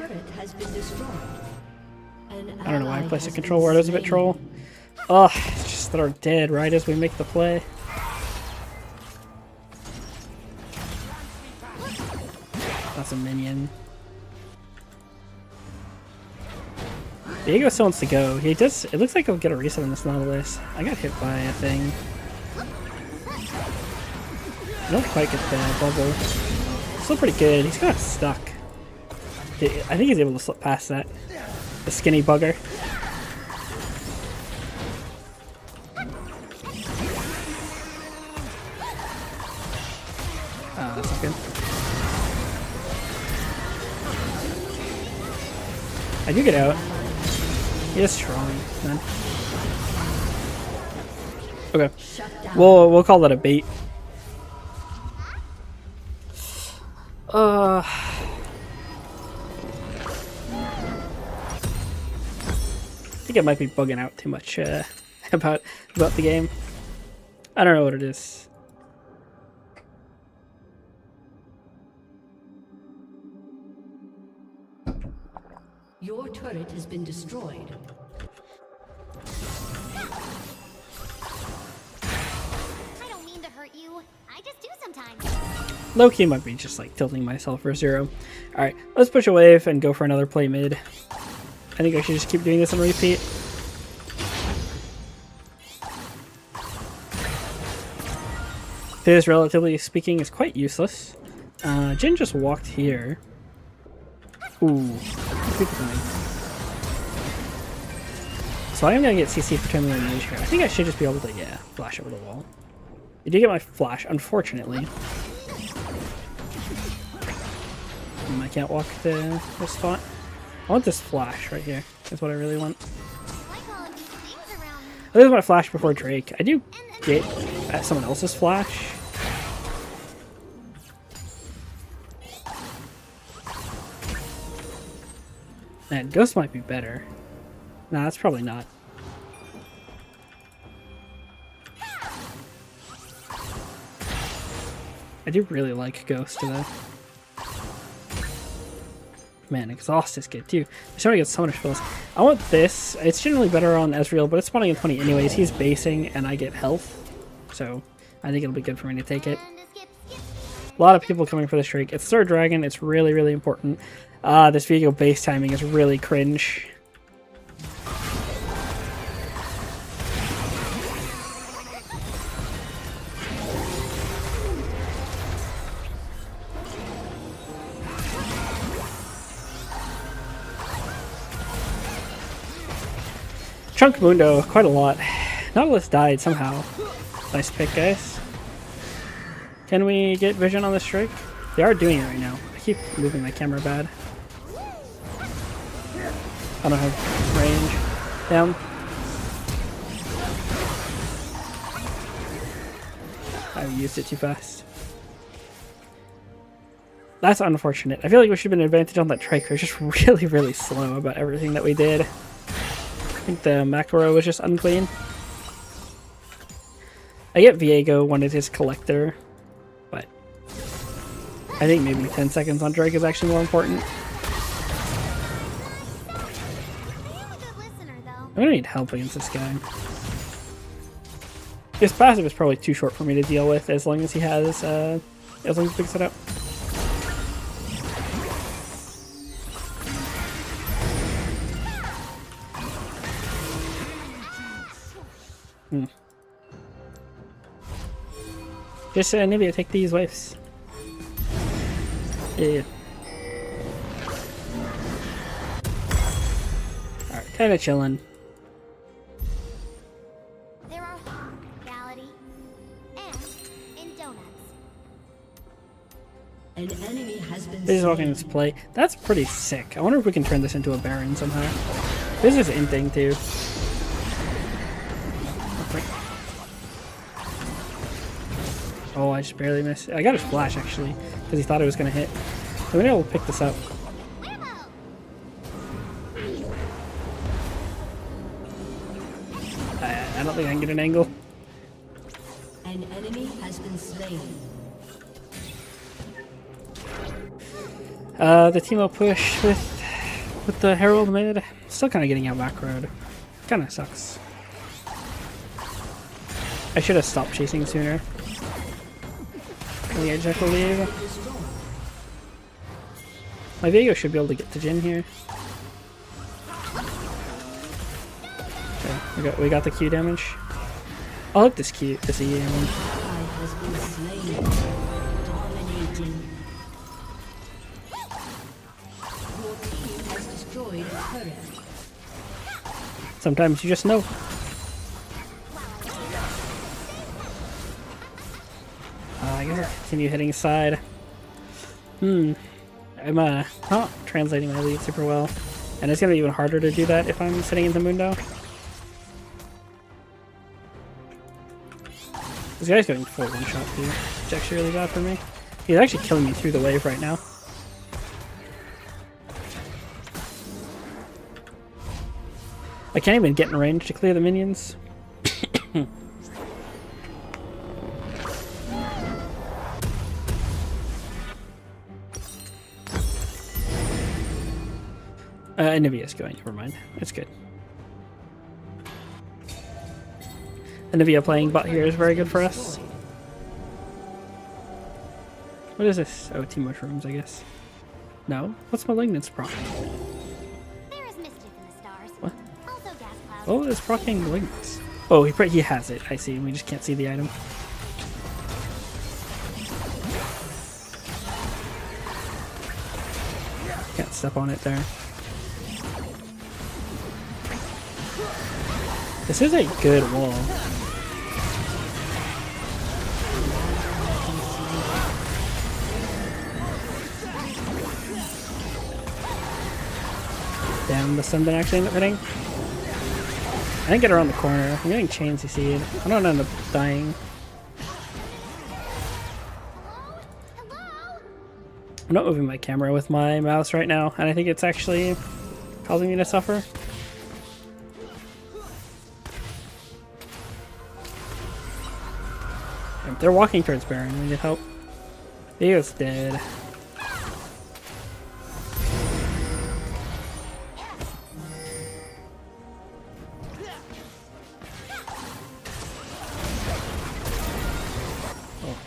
I don't know why I placed a control where it was a bit troll. Ugh, it's just that they're dead right as we make the play. That's a minion. Diego still wants to go. He does. It looks like he'll get a reset on this Nautilus. I got hit by a thing. I don't quite get the bubble. Still pretty good. He's kind of stuck. I think he's able to slip past that. The skinny bugger. Ah, that's not good. I do get out. He is strong, man. Okay. We'll call that a bait. I think I might be bugging out too much about the game. I don't know what it is. Your turret has been destroyed. I don't mean to hurt you. I just do sometimes. Low-key might be just like tilting myself for 0. Alright, let's push a wave and go for another play mid. I think I should just keep doing this on repeat. This, relatively speaking, is quite useless. Jin just walked here. Ooh. So I am going to get CC for turning my mage here. I think I should just be able to, yeah, flash over the wall. I did get my flash, unfortunately. I can't walk to this spot. I want this flash right here. That's what I really want. I just want to flash before Drake. I do get someone else's flash. Man, Ghost might be better. Nah, that's probably not. I do really like Ghost though. Man, Exhaust is good too. I just want to get summoner spells. I want this. It's generally better on Ezreal, but it's spawning in 20 anyways. He's basing and I get health. So I think it'll be good for me to take it. A lot of people coming for this Drake. It's third dragon. It's really, really important. This Viego base timing is really cringe. Chunk Mundo, quite a lot. Nautilus died somehow. Nice pick, guys. Can we get vision on the strike? They are doing it right now. I keep moving my camera bad. I don't have range. Down. I used it too fast. That's unfortunate. I feel like we should have been an advantage on that trike. We're just really, really slow about everything that we did. I think the macro was just unclean. I get Viego wanted his collector, but I think maybe 10 seconds on Drake is actually more important. I'm gonna need help against this guy. His passive is probably too short for me to deal with as long as he has, as long as he picks it up. Just Nivea, take these waves. Yeah. Alright, kinda chillin'. There are reality and in donuts. An enemy has been This is walking into play. That's pretty sick. I wonder if we can turn this into a Baron somehow. This is inting too. Oh, I just barely missed. I got a splash actually, because he thought it was gonna hit. So maybe I'll pick this up. I don't think I can get an angle. An enemy has been slain. The team will push with the Herald mid. Still kind of getting out back road. Kind of sucks. I should have stopped chasing sooner. The edge I believe. My Viego should be able to get to Jin here. Okay, we got the Q damage. I'll hook this Q, this E in. Has been slain. Dominating. Your team has destroyed a turret. Sometimes you just know. I guess I'll continue hitting side. I'm not translating my lead super well. And it's gonna be even harder to do that if I'm sitting into Mundo. This guy's going full one shot too, which is actually really bad for me. He's actually killing me through the wave right now. I can't even get in range to clear the minions. Nivea's going, never mind. It's good. Nivea playing bot here is very good for us. What is this? Oh, team mushrooms, I guess. No? What's Malignant's proc? There is mischief in the stars. What? Also gas clouds. Oh, it's procking Malignance. Oh, he has it. I see. We just can't see the item. Can't step on it there. This is a good wall. Damn, the sun didn't actually end up hitting. I didn't get around the corner. I'm getting chains CC'd. I don't end up dying. I'm not moving my camera with my mouse right now, and I think it's actually causing me to suffer. They're walking towards Baron. We need help. Theo's dead. Oh.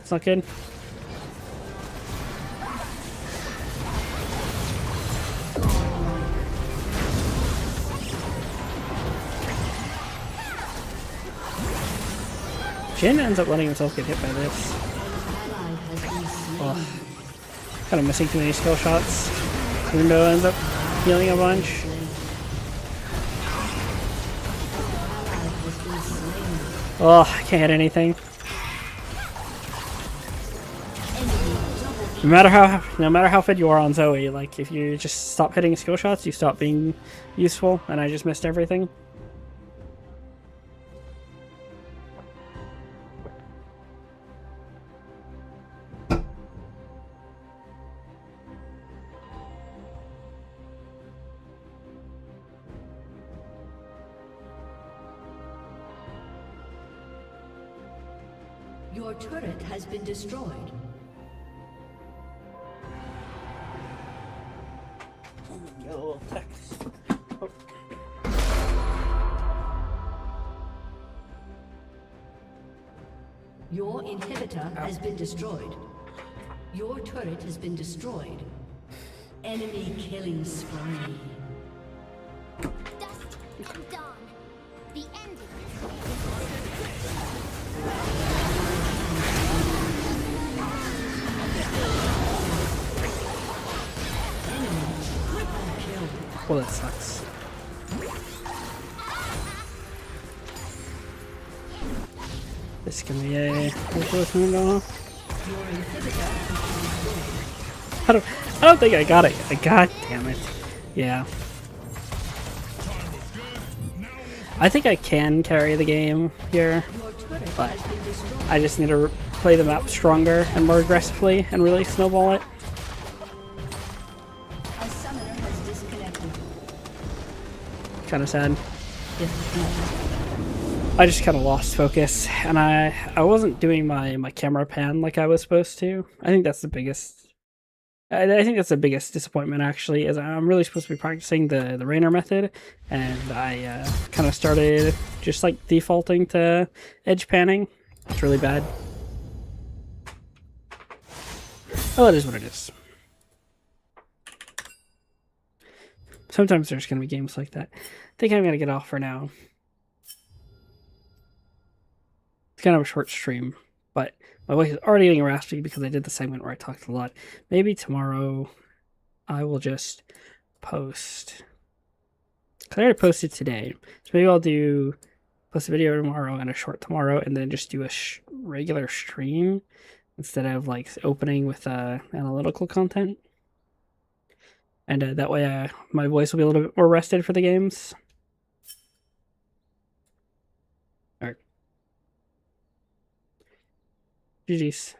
It's not good. Jin ends up letting himself get hit by this. Oh. Kind of missing too many skill shots. Mundo ends up healing a bunch. Oh, I can't hit anything. No matter how fed you are on Zoe, like if you just stop hitting skill shots, you stop being useful, and I just missed everything. Your turret has been destroyed. Your inhibitor has been destroyed. Your turret has been destroyed. Enemy killing spree. Dusk and dawn. The ending. Well, that sucks. This can be a window. I don't think I got it. God damn it. Yeah. I think I can carry the game here, but I just need to play the map stronger and more aggressively and really snowball it. A summoner has disconnected. Kind of sad. I just kind of lost focus, and I wasn't doing my camera pan like I was supposed to. I think that's the biggest. I think that's the biggest disappointment actually. Is I'm really supposed to be practicing the Rainer method, and I kind of started just like defaulting to edge panning. It's really bad. Oh, it is what it is. Sometimes there's gonna be games like that. I think I'm gonna get off for now. It's kind of a short stream, but my voice is already getting raspy because I did the segment where I talked a lot. Maybe tomorrow I will just post. Because I already posted today. So maybe I'll post a video tomorrow and a short tomorrow, and then just do a regular stream instead of like opening with analytical content. And that way my voice will be a little bit more rested for the games. Alright. GG's.